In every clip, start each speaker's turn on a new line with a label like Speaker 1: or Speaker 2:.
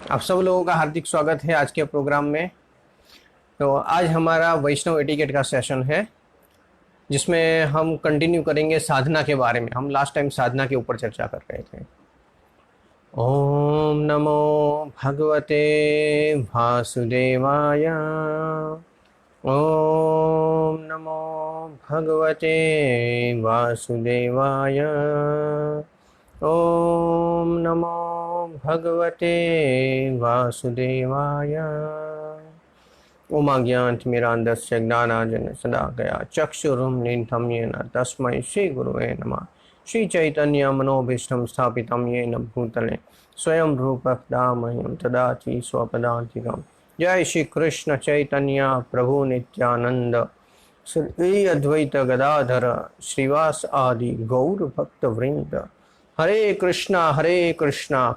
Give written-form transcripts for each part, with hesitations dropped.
Speaker 1: आप सब लोगों का हार्दिक स्वागत है आज के प्रोग्राम में। तो आज हमारा वैष्णव एटिकेट का सेशन है, जिसमें हम कंटिन्यू करेंगे साधना के बारे में। हम लास्ट टाइम साधना के ऊपर चर्चा कर रहे थे। ओम नमो भगवते वासुदेवाय। ओम नमो भगवते वासुदेवाय। ओम नमो भगवते वासुदेवाय। उमाज्ञानतिमिरान्धस्य ज्ञानाञ्जन शलाकया चक्षुरुन्मीलितं येन तस्मै श्रीगुरवे नमः। श्रीचैतन्य मनोभीष्टं स्थापितं येन भूतले स्वयं रूपः मह्यं ददाति स्वपदान्तिकम्। जय श्री कृष्ण चैतन्य प्रभु नित्यानंद श्री अद्वैत गदाधर श्रीवास आदि गौर भक्त वृंद। हरे कृष्णा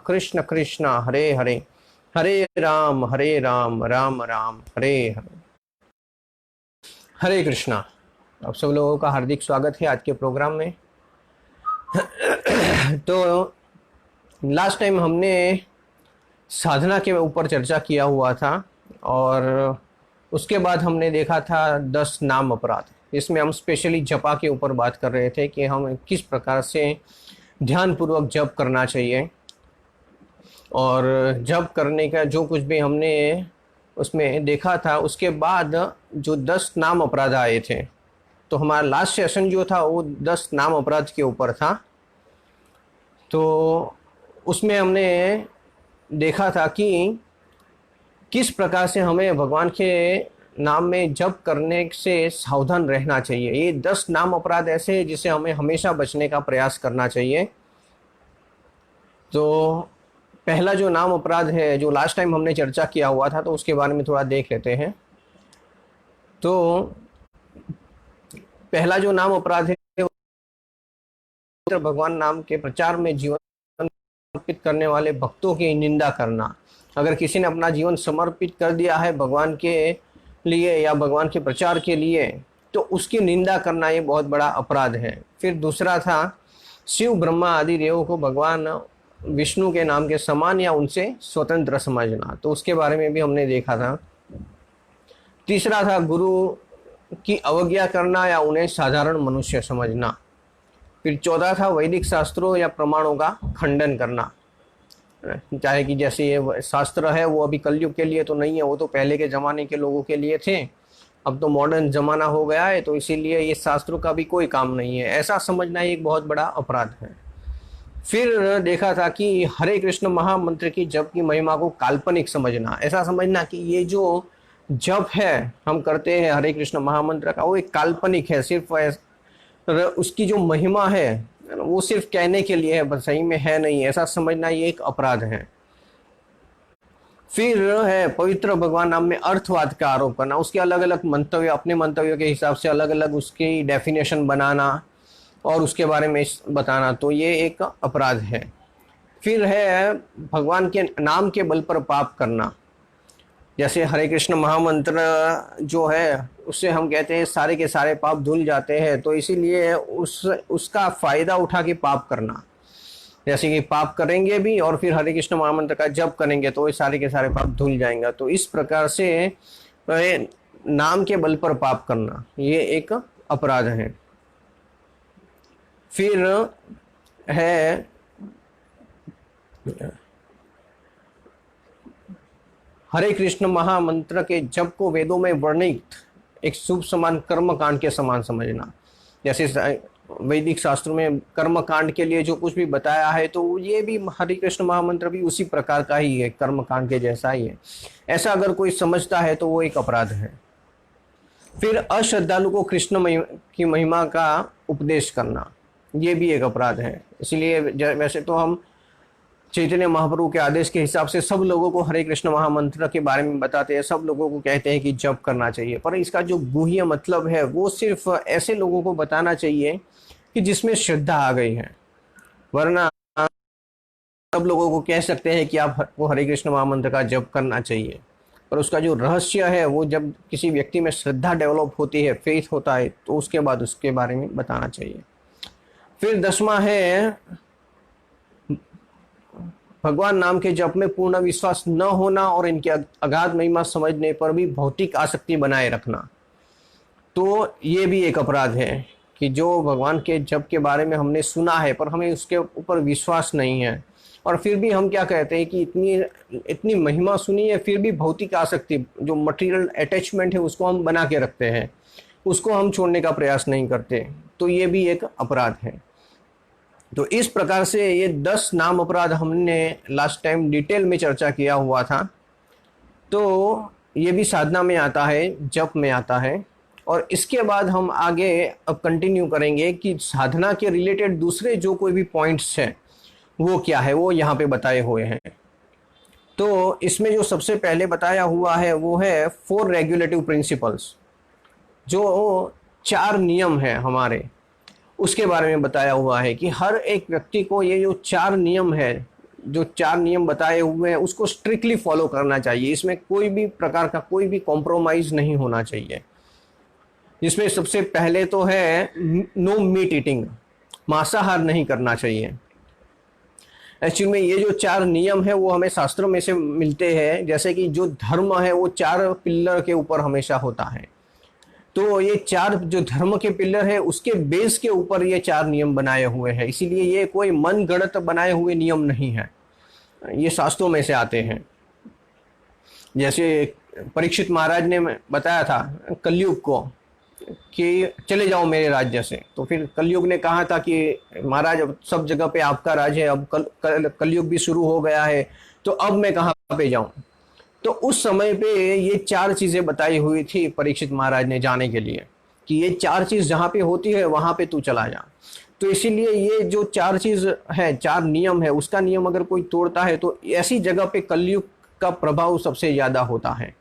Speaker 1: कृष्ण कृष्णा हरे हरे, हरे राम राम राम हरे हरे। हरे कृष्णा। आप सब लोगों का हार्दिक स्वागत है आज के प्रोग्राम में। तो लास्ट टाइम हमने साधना के ऊपर चर्चा किया हुआ था, और उसके बाद हमने देखा था 10 नाम अपराध। इसमें हम स्पेशली जपा के ऊपर बात कर रहे थे कि हम किस प्रकार से ध्यानपूर्वक जप करना चाहिए, और जप करने का जो कुछ भी हमने उसमें देखा था। उसके बाद जो 10 नाम अपराध आए थे, तो हमारा लास्ट सेशन जो था वो 10 नाम अपराध के ऊपर था। तो उसमें हमने देखा था कि किस प्रकार से हमें भगवान के नाम में जप करने से सावधान रहना चाहिए। ये 10 नाम अपराध ऐसे हैं जिसे हमें हमेशा बचने का प्रयास करना चाहिए। तो पहला जो नाम अपराध है, जो लास्ट टाइम हमने चर्चा किया हुआ था, तो उसके बारे में थोड़ा देख लेते हैं। तो पहला जो नाम अपराध है, भगवान नाम के प्रचार में जीवन समर्पित करने वाले भक्तों की निंदा करना। अगर किसी ने अपना जीवन समर्पित कर दिया है भगवान के लिए या भगवान के प्रचार के लिए, तो उसकी निंदा करना ये बहुत बड़ा अपराध है। फिर दूसरा था शिव ब्रह्मा आदि देवों को भगवान विष्णु के नाम के समान या उनसे स्वतंत्र समझना, तो उसके बारे में भी हमने देखा था। तीसरा था गुरु की अवज्ञा करना या उन्हें साधारण मनुष्य समझना। फिर चौथा था वैदिक शास्त्रों या प्रमाणों का खंडन करना, चाहे कि जैसे ये शास्त्र है वो अभी कलयुग के लिए तो नहीं है, वो तो पहले के ज़माने के लोगों के लिए थे। अब तो मॉडर्न ज़माना हो गया है, तो इसीलिए ये शास्त्रों का भी कोई काम नहीं है, ऐसा समझना एक बहुत बड़ा अपराध है। फिर देखा था कि हरे कृष्ण महामंत्र की जप की महिमा को काल्पनिक समझना, ऐसा समझना कि ये जो जप है हम करते हैं हरे कृष्ण महामंत्र का, वो एक काल्पनिक है, सिर्फ उसकी जो महिमा है वो सिर्फ कहने के लिए है, बस सही में है नहीं, ऐसा समझना ये एक अपराध है। फिर है पवित्र भगवान नाम में अर्थवाद का आरोप करना, उसके अलग अलग मंतव्य, अपने मंतव्यों के हिसाब से अलग अलग उसकी डेफिनेशन बनाना और उसके बारे में बताना, तो ये एक अपराध है। फिर है भगवान के नाम के बल पर पाप करना, जैसे हरे कृष्ण महामंत्र जो है उससे हम कहते हैं सारे के सारे पाप धुल जाते हैं, तो इसीलिए उसका फायदा उठा के पाप करना, जैसे कि पाप करेंगे भी और फिर हरे कृष्ण महामंत्र का जप करेंगे तो ये सारे के सारे पाप धुल जाएंगे। तो इस प्रकार से नाम के बल पर पाप करना ये एक अपराध है। फिर है हरे कृष्ण महामंत्र के जप को वेदों में वर्णित एक शुभ समान कर्म कांड के समान समझना, जैसे वैदिक शास्त्रों में कर्म कांड के लिए जो कुछ भी बताया है, तो ये भी हरे कृष्ण महामंत्र भी उसी प्रकार का ही है, कर्म कांड के जैसा ही है। ऐसा अगर कोई समझता है तो वो एक अपराध है। फिर अश्रद्धालु को कृष्ण की महिमा का उपदेश करना, ये भी एक अपराध है। इसलिए वैसे तो हम चैतन्य महाप्रभु के आदेश के हिसाब से सब लोगों को हरे कृष्ण महामंत्र के बारे में बताते हैं, सब लोगों को कहते हैं कि जप करना चाहिए, पर इसका जो गुह्य मतलब है वो सिर्फ ऐसे लोगों को बताना चाहिए कि जिसमें श्रद्धा आ गई है। वरना सब लोगों को कह सकते हैं कि आपको हरे कृष्ण महामंत्र का जप करना चाहिए, पर उसका जो रहस्य है वो जब किसी व्यक्ति में श्रद्धा डेवलप होती है, फेथ होता है, तो उसके बाद उसके बारे में बताना चाहिए। फिर 10वां है भगवान नाम के जप में पूर्ण विश्वास न होना और इनके अगाध महिमा समझने पर भी भौतिक आसक्ति बनाए रखना, तो ये भी एक अपराध है कि जो भगवान के जप के बारे में हमने सुना है पर हमें उसके ऊपर विश्वास नहीं है, और फिर भी हम क्या कहते हैं कि इतनी इतनी महिमा सुनी है, फिर भी भौतिक आसक्ति, जो मटेरियल अटैचमेंट है, उसको हम बना के रखते हैं, उसको हम छोड़ने का प्रयास नहीं करते, तो ये भी एक अपराध है। तो इस प्रकार से ये 10 नाम अपराध हमने लास्ट टाइम डिटेल में चर्चा किया हुआ था। तो ये भी साधना में आता है, जप में आता है, और इसके बाद हम आगे अब कंटिन्यू करेंगे कि साधना के रिलेटेड दूसरे जो कोई भी पॉइंट्स हैं वो क्या है, वो यहाँ पे बताए हुए हैं। तो इसमें जो सबसे पहले बताया हुआ है वो है 4 रेगुलेटिव प्रिंसिपल्स, जो 4 नियम हैं हमारे, उसके बारे में बताया हुआ है कि हर एक व्यक्ति को ये जो 4 नियम है, जो 4 नियम बताए हुए हैं, उसको स्ट्रिक्टली फॉलो करना चाहिए। इसमें कोई भी प्रकार का कोई भी कॉम्प्रोमाइज नहीं होना चाहिए। जिसमें सबसे पहले तो है नो मीट ईटिंग, मांसाहार नहीं करना चाहिए। एक्चुअली में ये जो 4 नियम है वो हमें शास्त्रों में से मिलते हैं, जैसे कि जो धर्म है वो 4 पिल्लर के ऊपर हमेशा होता है। तो ये 4 जो धर्म के पिल्लर है उसके बेस के ऊपर ये 4 नियम बनाए हुए हैं, इसीलिए ये कोई मन गढ़ंत बनाए हुए नियम नहीं है, ये शास्त्रों में से आते हैं। जैसे परीक्षित महाराज ने बताया था कलयुग को कि चले जाओ मेरे राज्य से, तो फिर कलयुग ने कहा था कि महाराज अब सब जगह पे आपका राज है, अब कलयुग भी शुरू हो गया है, तो अब मैं कहाँ पे जाऊं। तो उस समय पे ये 4 चीजें बताई हुई थी परीक्षित महाराज ने जाने के लिए, कि ये 4 चीज जहाँ पे होती है वहां पे तू चला जा। तो इसीलिए ये जो 4 चीज है, 4 नियम है, उसका नियम अगर कोई तोड़ता है तो ऐसी जगह पे कलयुग का प्रभाव सबसे ज्यादा होता है।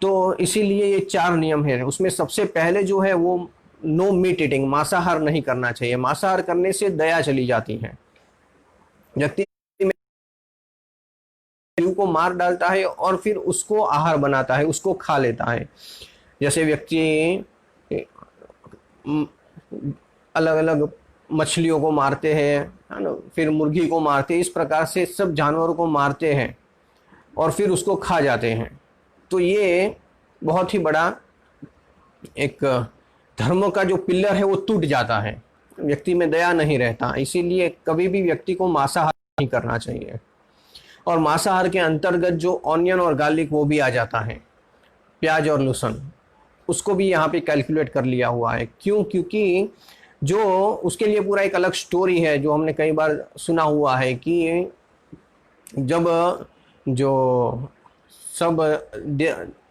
Speaker 1: तो इसीलिए ये 4 नियम है। उसमें सबसे पहले जो है वो नो मीट ईटिंग, मांसाहार नहीं करना चाहिए। मांसाहार करने से दया चली जाती है, व्यक्ति जीव को मार डालता है और फिर उसको आहार बनाता है, उसको खा लेता है। जैसे व्यक्ति अलग अलग मछलियों को मारते हैं, है ना, फिर मुर्गी को मारते हैं, इस प्रकार से सब जानवरों को मारते हैं और फिर उसको खा जाते हैं। तो ये बहुत ही बड़ा एक धर्म का जो पिलर है वो टूट जाता है, व्यक्ति में दया नहीं रहता। इसीलिए कभी भी व्यक्ति को मांसाहार नहीं करना चाहिए। और मांसाहार के अंतर्गत जो ऑनियन और गार्लिक वो भी आ जाता है, प्याज और लहसुन, उसको भी यहाँ पे कैलकुलेट कर लिया हुआ है। क्यों? क्योंकि जो उसके लिए पूरा एक अलग स्टोरी है जो हमने कई बार सुना हुआ है कि जब जो सब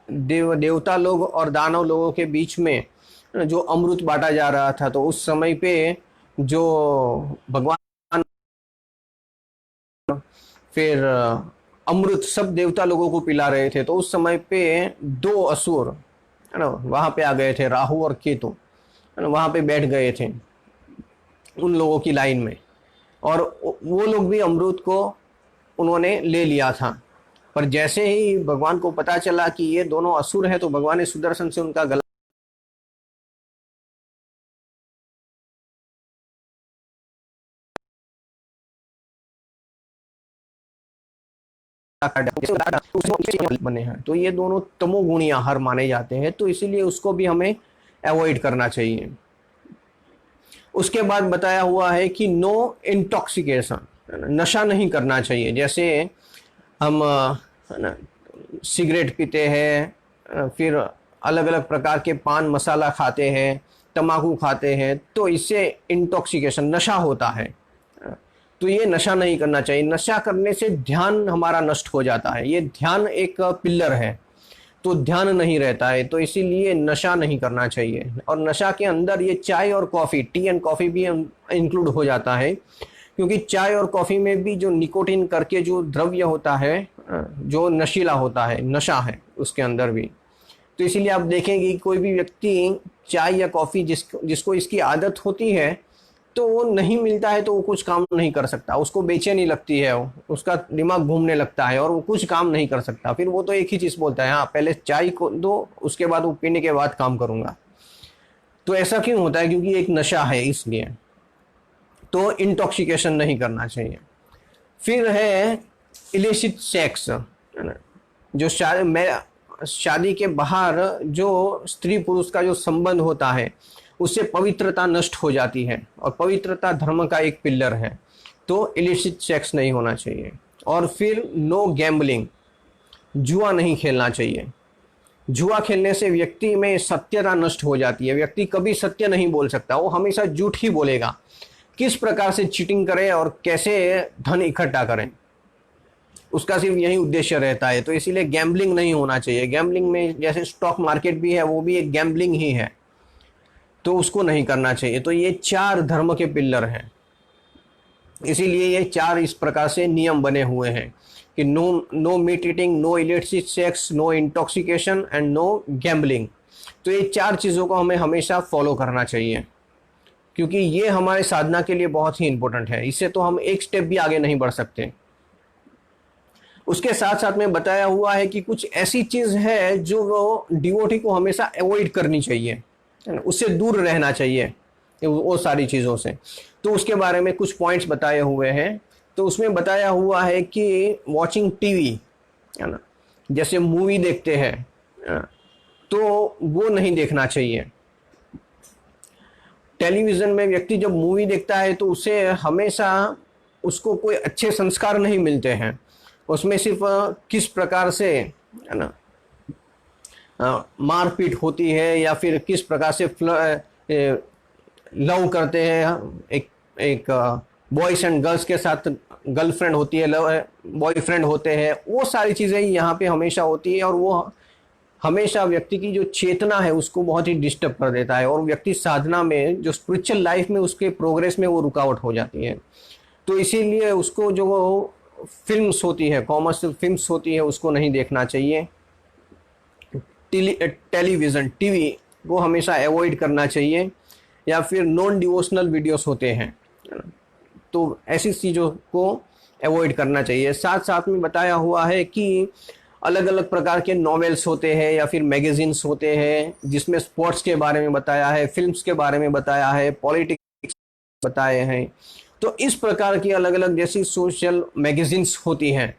Speaker 1: देवता लोग और दानव लोगों के बीच में जो अमृत बांटा जा रहा था, तो उस समय पे जो भगवान फिर अमृत सब देवता लोगों को पिला रहे थे, तो उस समय पे 2 असुर, है ना, वहां पे आ गए थे, राहु और केतु, है ना, वहां पे बैठ गए थे उन लोगों की लाइन में, और वो लोग भी अमृत को उन्होंने ले लिया था। पर जैसे ही भगवान को पता चला कि ये दोनों असुर हैं, तो भगवान ने सुदर्शन से उनका गला बने हैं। तो ये दोनों तमोगुणी आहार माने जाते हैं, तो इसीलिए उसको भी हमें अवॉइड करना चाहिए। उसके बाद बताया हुआ है कि नो इंटॉक्सिकेशन, नशा नहीं करना चाहिए। जैसे हम सिगरेट पीते हैं, फिर अलग अलग प्रकार के पान मसाला खाते हैं, तंबाकू खाते हैं, तो इससे इंटॉक्सिकेशन, नशा होता है। तो ये नशा नहीं करना चाहिए। नशा करने से ध्यान हमारा नष्ट हो जाता है। ये ध्यान एक पिलर है, तो ध्यान नहीं रहता है, तो इसीलिए नशा नहीं करना चाहिए। और नशा के अंदर ये चाय और कॉफ़ी, टी एंड कॉफ़ी भी इंक्लूड हो जाता है, क्योंकि चाय और कॉफ़ी में भी जो निकोटिन करके जो द्रव्य होता है, जो नशीला होता है, नशा है उसके अंदर भी। तो इसीलिए आप देखेंगे कि कोई भी व्यक्ति चाय या कॉफ़ी जिसको इसकी आदत होती है, तो वो नहीं मिलता है तो वो कुछ काम नहीं कर सकता, उसको बेचैनी लगती है, उसका दिमाग घूमने लगता है और वो कुछ काम नहीं कर सकता। फिर वो तो एक ही चीज़ बोलता है, हाँ पहले चाय को दो, उसके बाद वो पीने के बाद काम करूँगा। तो ऐसा क्यों होता है? क्योंकि एक नशा है, इसलिए। तो इंटॉक्सिकेशन नहीं करना चाहिए। फिर है इलिसिट सेक्स, है ना, जो शादी के बाहर जो स्त्री पुरुष का जो संबंध होता है उससे पवित्रता नष्ट हो जाती है, और पवित्रता धर्म का एक पिलर है। तो इलिसिट सेक्स नहीं होना चाहिए। और फिर नो गैम्बलिंग, जुआ नहीं खेलना चाहिए। जुआ खेलने से व्यक्ति में सत्यता नष्ट हो जाती है, व्यक्ति कभी सत्य नहीं बोल सकता, वो हमेशा झूठ ही बोलेगा। किस प्रकार से चीटिंग करें और कैसे धन इकट्ठा करें, उसका सिर्फ यही उद्देश्य रहता है। तो इसीलिए गैम्बलिंग नहीं होना चाहिए। गैम्बलिंग में जैसे स्टॉक मार्केट भी है, वो भी एक गैम्बलिंग ही है, तो उसको नहीं करना चाहिए। तो ये 4 धर्म के पिलर हैं, इसीलिए ये 4 इस प्रकार से नियम बने हुए हैं कि no meat eating, no illicit sex, no intoxication and no gambling. तो ये 4 चीज़ों को हमें हमेशा फॉलो करना चाहिए, क्योंकि ये हमारे साधना के लिए बहुत ही इंपॉर्टेंट है। इससे तो हम एक स्टेप भी आगे नहीं बढ़ सकते। उसके साथ साथ में बताया हुआ है कि कुछ ऐसी चीज़ है जो वो डिवोटी को हमेशा अवॉइड करनी चाहिए, है ना, उससे दूर रहना चाहिए वो सारी चीज़ों से। तो उसके बारे में कुछ पॉइंट्स बताए हुए हैं। तो उसमें बताया हुआ है कि वॉचिंग टीवी, है ना, जैसे मूवी देखते हैं, है ना, तो वो नहीं देखना चाहिए। टेलीविज़न में व्यक्ति जब मूवी देखता है तो उसे हमेशा उसको कोई अच्छे संस्कार नहीं मिलते हैं। उसमें सिर्फ किस प्रकार से, है ना, मारपीट होती है, या फिर किस प्रकार से लव करते हैं, एक एक बॉयज एंड गर्ल्स के साथ गर्लफ्रेंड होती है, लव बॉयफ्रेंड होते हैं, वो सारी चीज़ें यहाँ पे हमेशा होती है। और वो हमेशा व्यक्ति की जो चेतना है उसको बहुत ही डिस्टर्ब कर देता है, और व्यक्ति साधना में, जो स्पिरिचुअल लाइफ में, उसके प्रोग्रेस में वो रुकावट हो जाती है। तो इसीलिए उसको जो फिल्म्स होती है, कॉमर्शियल फिल्म्स होती है, उसको नहीं देखना चाहिए। टेलीविज़न, टीवी को हमेशा अवॉइड करना चाहिए। या फिर नॉन डिवोशनल वीडियोस होते हैं, तो ऐसी चीज़ों को अवॉइड करना चाहिए। साथ साथ में बताया हुआ है कि अलग अलग प्रकार के नॉवेल्स होते हैं या फिर मैगजीन्स होते हैं, जिसमें स्पोर्ट्स के बारे में बताया है, फिल्म्स के बारे में बताया है, पॉलिटिक्स बताए हैं। तो इस प्रकार की अलग अलग जैसी सोशल मैगजीन्स होती हैं,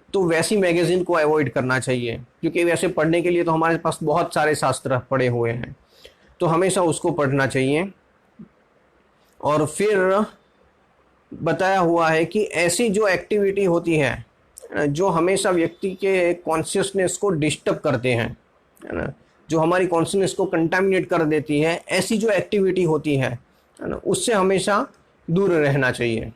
Speaker 1: तो वैसी मैगजीन को अवॉइड करना चाहिए, क्योंकि वैसे पढ़ने के लिए तो हमारे पास बहुत सारे शास्त्र पढ़े हुए हैं, तो हमेशा उसको पढ़ना चाहिए। और फिर बताया हुआ है कि ऐसी जो एक्टिविटी होती है जो हमेशा व्यक्ति के कॉन्शियसनेस को डिस्टर्ब करते हैं, है ना, जो हमारी कॉन्शियसनेस को कंटामिनेट कर देती है, ऐसी जो एक्टिविटी होती है ना, उससे हमेशा दूर रहना चाहिए।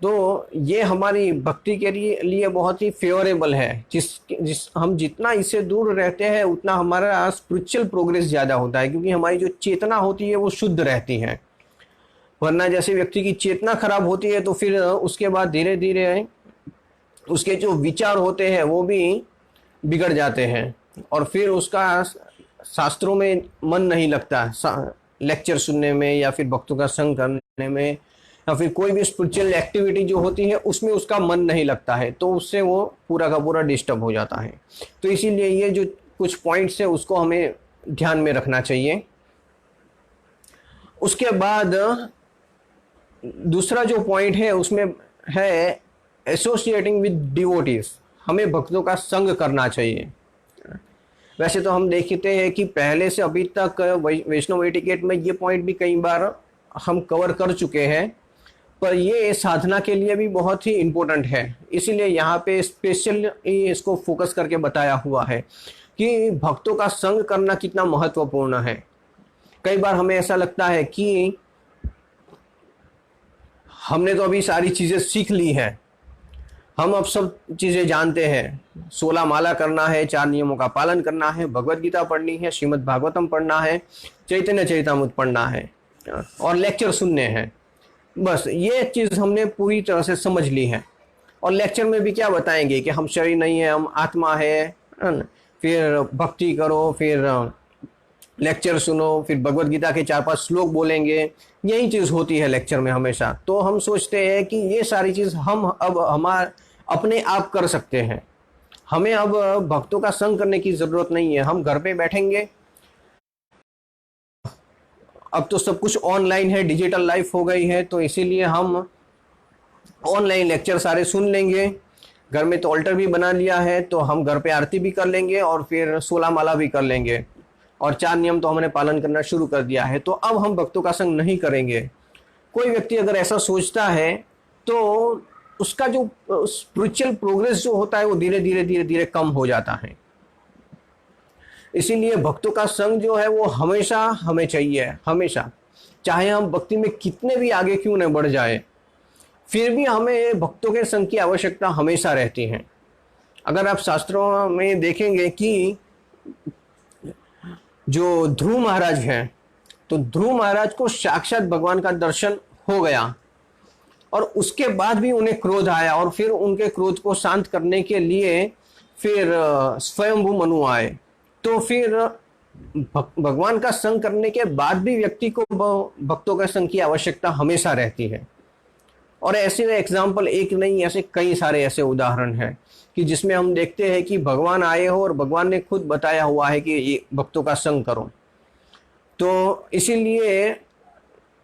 Speaker 1: तो ये हमारी भक्ति के लिए बहुत ही फेवरेबल है। जिस हम जितना इससे दूर रहते हैं उतना हमारा स्पिरिचुअल प्रोग्रेस ज़्यादा होता है, क्योंकि हमारी जो चेतना होती है वो शुद्ध रहती है। वरना जैसे व्यक्ति की चेतना खराब होती है तो फिर उसके बाद धीरे धीरे उसके जो विचार होते हैं वो भी बिगड़ जाते हैं, और फिर उसका शास्त्रों में मन नहीं लगता, लेक्चर सुनने में या फिर भक्तों का संग करने में, या फिर कोई भी स्पिरिचुअल एक्टिविटी जो होती है उसमें उसका मन नहीं लगता है, तो उससे वो पूरा का पूरा डिस्टर्ब हो जाता है। तो इसीलिए ये जो कुछ पॉइंट्स है उसको हमें ध्यान में रखना चाहिए। उसके बाद दूसरा जो पॉइंट है उसमें है एसोसिएटिंग विद डिवोटीज, हमें भक्तों का संग करना चाहिए। वैसे तो हम देखते हैं कि पहले से अभी तक वैष्णव एटिकेट में ये पॉइंट भी कई बार हम कवर कर चुके हैं, पर ये साधना के लिए भी बहुत ही इम्पोर्टेंट है। इसीलिए यहाँ पे स्पेशल इसको फोकस करके बताया हुआ है कि भक्तों का संग करना कितना महत्वपूर्ण है। कई बार हमें ऐसा लगता है कि हमने तो अभी सारी चीज़ें सीख ली है, हम अब सब चीज़ें जानते हैं, 16 माला करना है, 4 नियमों का पालन करना है, भगवत गीता पढ़नी है, श्रीमद् भागवतम पढ़ना है, चैतन्य चरितामृत पढ़ना है और लेक्चर सुनने हैं। बस ये चीज़ हमने पूरी तरह से समझ ली है। और लेक्चर में भी क्या बताएंगे कि हम शरीर नहीं है, हम आत्मा है ना? फिर भक्ति करो, फिर लेक्चर सुनो, फिर भगवत गीता के 4-5 श्लोक बोलेंगे, यही चीज़ होती है लेक्चर में हमेशा। तो हम सोचते हैं कि ये सारी चीज़ हम अब अपने आप कर सकते हैं, हमें अब भक्तों का संग करने की ज़रूरत नहीं है, हम घर पे बैठेंगे। अब तो सब कुछ ऑनलाइन है, डिजिटल लाइफ हो गई है, तो इसीलिए हम ऑनलाइन लेक्चर सारे सुन लेंगे, घर में तो ऑल्टर भी बना लिया है, तो हम घर पे आरती भी कर लेंगे और फिर 16 माला भी कर लेंगे, और 4 नियम तो हमने पालन करना शुरू कर दिया है, तो अब हम भक्तों का संग नहीं करेंगे। कोई व्यक्ति अगर ऐसा सोचता है तो उसका जो स्पिरिचुअल प्रोग्रेस जो होता है वो धीरे धीरे धीरे धीरे कम हो जाता है। इसीलिए भक्तों का संग जो है वो हमेशा हमें चाहिए, हमेशा, चाहे हम भक्ति में कितने भी आगे क्यों न बढ़ जाए, फिर भी हमें भक्तों के संग की आवश्यकता हमेशा रहती है। अगर आप शास्त्रों में देखेंगे कि जो ध्रुव महाराज हैं, तो ध्रुव महाराज को साक्षात भगवान का दर्शन हो गया और उसके बाद भी उन्हें क्रोध आया, और फिर उनके क्रोध को शांत करने के लिए फिर स्वयंभू मनु आए। तो फिर भगवान का संग करने के बाद भी व्यक्ति को भक्तों का संग की आवश्यकता हमेशा रहती है। और ऐसे एग्जाम्पल एक नहीं, ऐसे कई सारे ऐसे उदाहरण हैं कि जिसमें हम देखते हैं कि भगवान आए हो और भगवान ने खुद बताया हुआ है कि ये भक्तों का संग करो। तो इसीलिए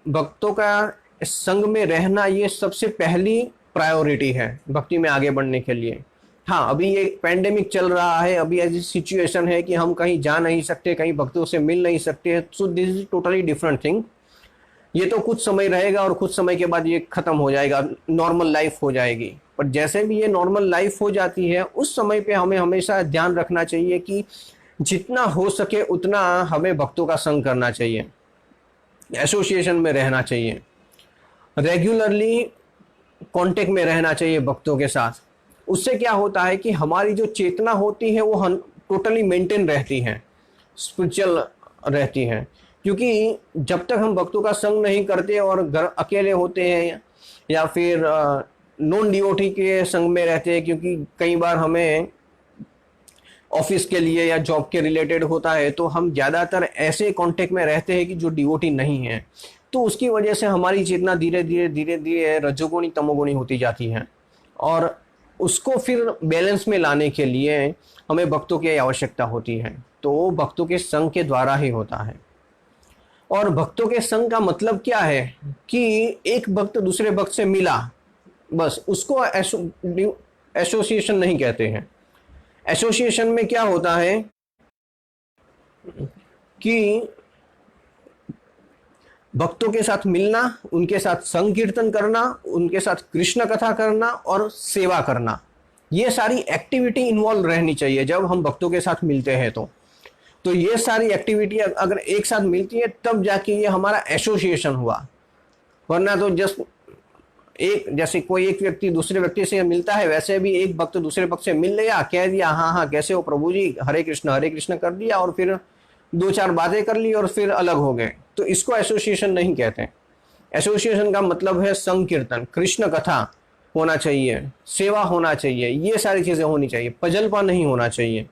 Speaker 1: भक्तों का संग में रहना ये सबसे पहली प्रायोरिटी है भक्ति में आगे बढ़ने के लिए। हाँ, अभी ये पैंडेमिक चल रहा है, अभी ऐसी सिचुएशन है कि हम कहीं जा नहीं सकते, कहीं भक्तों से मिल नहीं सकते, so this is totally different thing. ये तो कुछ समय रहेगा और कुछ समय के बाद ये खत्म हो जाएगा, नॉर्मल लाइफ हो जाएगी। पर जैसे भी ये नॉर्मल लाइफ हो जाती है, उस समय पे हमें हमेशा ध्यान रखना चाहिए कि जितना हो सके उतना हमें भक्तों का संग करना चाहिए, एसोसिएशन में रहना चाहिए, रेगुलरली कांटेक्ट में रहना चाहिए भक्तों के साथ। उससे क्या होता है कि हमारी जो चेतना होती है वो टोटली मेंटेन रहती है, स्पिरिचुअल रहती है। क्योंकि जब तक हम भक्तों का संग नहीं करते और घर अकेले होते हैं या फिर नॉन डिवोटी के संग में रहते हैं, क्योंकि कई बार हमें ऑफिस के लिए या जॉब के रिलेटेड होता है, तो हम ज़्यादातर ऐसे कांटेक्ट में रहते हैं कि जो डिवोटी नहीं है, तो उसकी वजह से हमारी चेतना धीरे धीरे धीरे धीरे रजोगुणी तमोगुणी होती जाती है, और उसको फिर बैलेंस में लाने के लिए हमें भक्तों की आवश्यकता होती है। तो वो भक्तों के संग के द्वारा ही होता है। और भक्तों के संग का मतलब क्या है कि एक भक्त दूसरे भक्त से मिला, बस, उसको एसोसिएशन नहीं कहते हैं। एसोसिएशन में क्या होता है कि भक्तों के साथ मिलना, उनके साथ संकीर्तन करना, उनके साथ कृष्ण कथा करना और सेवा करना, ये सारी एक्टिविटी इन्वॉल्व रहनी चाहिए जब हम भक्तों के साथ मिलते हैं। तो ये सारी एक्टिविटी अगर एक साथ मिलती है तब जाके ये हमारा एसोसिएशन हुआ, वरना तो जस्ट एक, जैसे कोई एक व्यक्ति दूसरे व्यक्ति से मिलता है, वैसे भी एक भक्त दूसरे भक्त से मिल लिया, कह दिया हाँ हाँ कैसे हो प्रभु जी, हरे कृष्ण कर दिया, और फिर 2-4 बातें कर ली और फिर अलग हो गए, तो इसको एसोसिएशन नहीं कहते। एसोसिएशन का मतलब है संकीर्तन, कृष्ण कथा होना चाहिए, सेवा होना चाहिए, ये सारी चीज़ें होनी चाहिए, पजलपा नहीं होना चाहिए।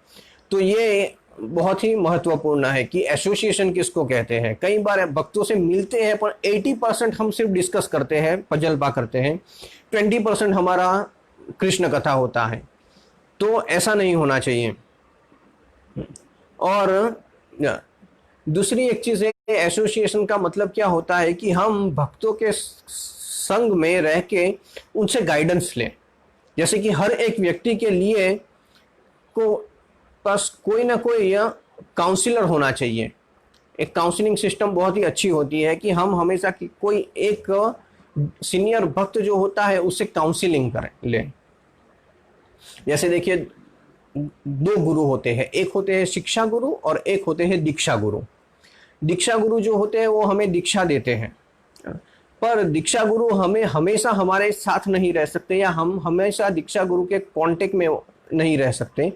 Speaker 1: तो ये बहुत ही महत्वपूर्ण है कि एसोसिएशन किसको कहते हैं। कई बार भक्तों से मिलते हैं पर 80% हम सिर्फ डिस्कस करते हैं, पजलपा करते हैं, 20% हमारा कृष्ण कथा होता है। तो ऐसा नहीं होना चाहिए। और दूसरी एक चीज़ है, एसोसिएशन का मतलब क्या होता है कि हम भक्तों के संग में रह के उनसे गाइडेंस लें। जैसे कि हर एक व्यक्ति के लिए को पास कोई ना कोई काउंसलर होना चाहिए। एक काउंसलिंग सिस्टम बहुत ही अच्छी होती है कि हम हमेशा की कोई एक सीनियर भक्त जो होता है उससे काउंसलिंग करें ले। जैसे देखिए 2 गुरु होते हैं, एक होते हैं शिक्षा गुरु और एक होते हैं दीक्षा गुरु। दीक्षा गुरु जो होते हैं वो हमें दीक्षा देते हैं, पर दीक्षा गुरु हमें हमेशा हमारे साथ नहीं रह सकते, या हम हमेशा दीक्षा गुरु के कांटेक्ट में नहीं रह सकते।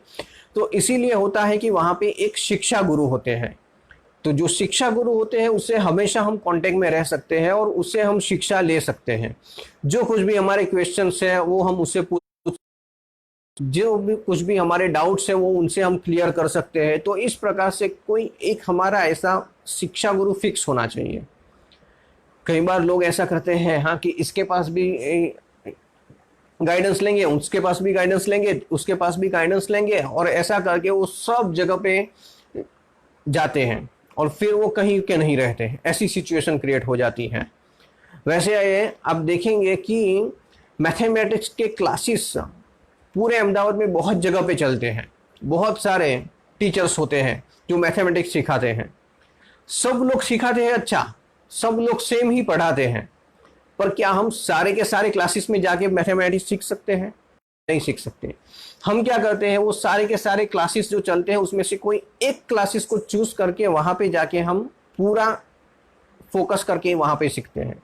Speaker 1: तो इसीलिए होता है कि वहाँ पे एक शिक्षा गुरु होते हैं। तो जो शिक्षा गुरु होते हैं उससे हमेशा हम कांटेक्ट में रह सकते हैं और उससे हम शिक्षा ले सकते हैं। जो कुछ भी हमारे क्वेश्चंस है वो हम उससे जो भी कुछ भी हमारे डाउट्स है वो उनसे हम क्लियर कर सकते हैं। तो इस प्रकार से कोई एक हमारा ऐसा शिक्षा गुरु फिक्स होना चाहिए। कई बार लोग ऐसा करते हैं, हाँ, कि इसके पास भी गाइडेंस लेंगे, उसके पास भी गाइडेंस लेंगे, उसके पास भी गाइडेंस लेंगे, और ऐसा करके वो सब जगह पे जाते हैं और फिर वो कहीं के नहीं रहते। ऐसी सिचुएशन क्रिएट हो जाती है। वैसे आप देखेंगे कि मैथमेटिक्स के क्लासेस पूरे अहमदाबाद में बहुत जगह पे चलते हैं। बहुत सारे टीचर्स होते हैं जो मैथमेटिक्स सिखाते हैं। सब लोग सिखाते हैं अच्छा, सब लोग सेम ही पढ़ाते हैं, पर क्या हम सारे के सारे क्लासेस में जाके मैथमेटिक्स सीख सकते हैं? नहीं सीख सकते। हम क्या करते हैं, वो सारे के सारे क्लासेस जो चलते हैं उसमें से कोई एक क्लासेस को चूज करके वहां पे जाके हम पूरा फोकस करके वहां पे सीखते हैं।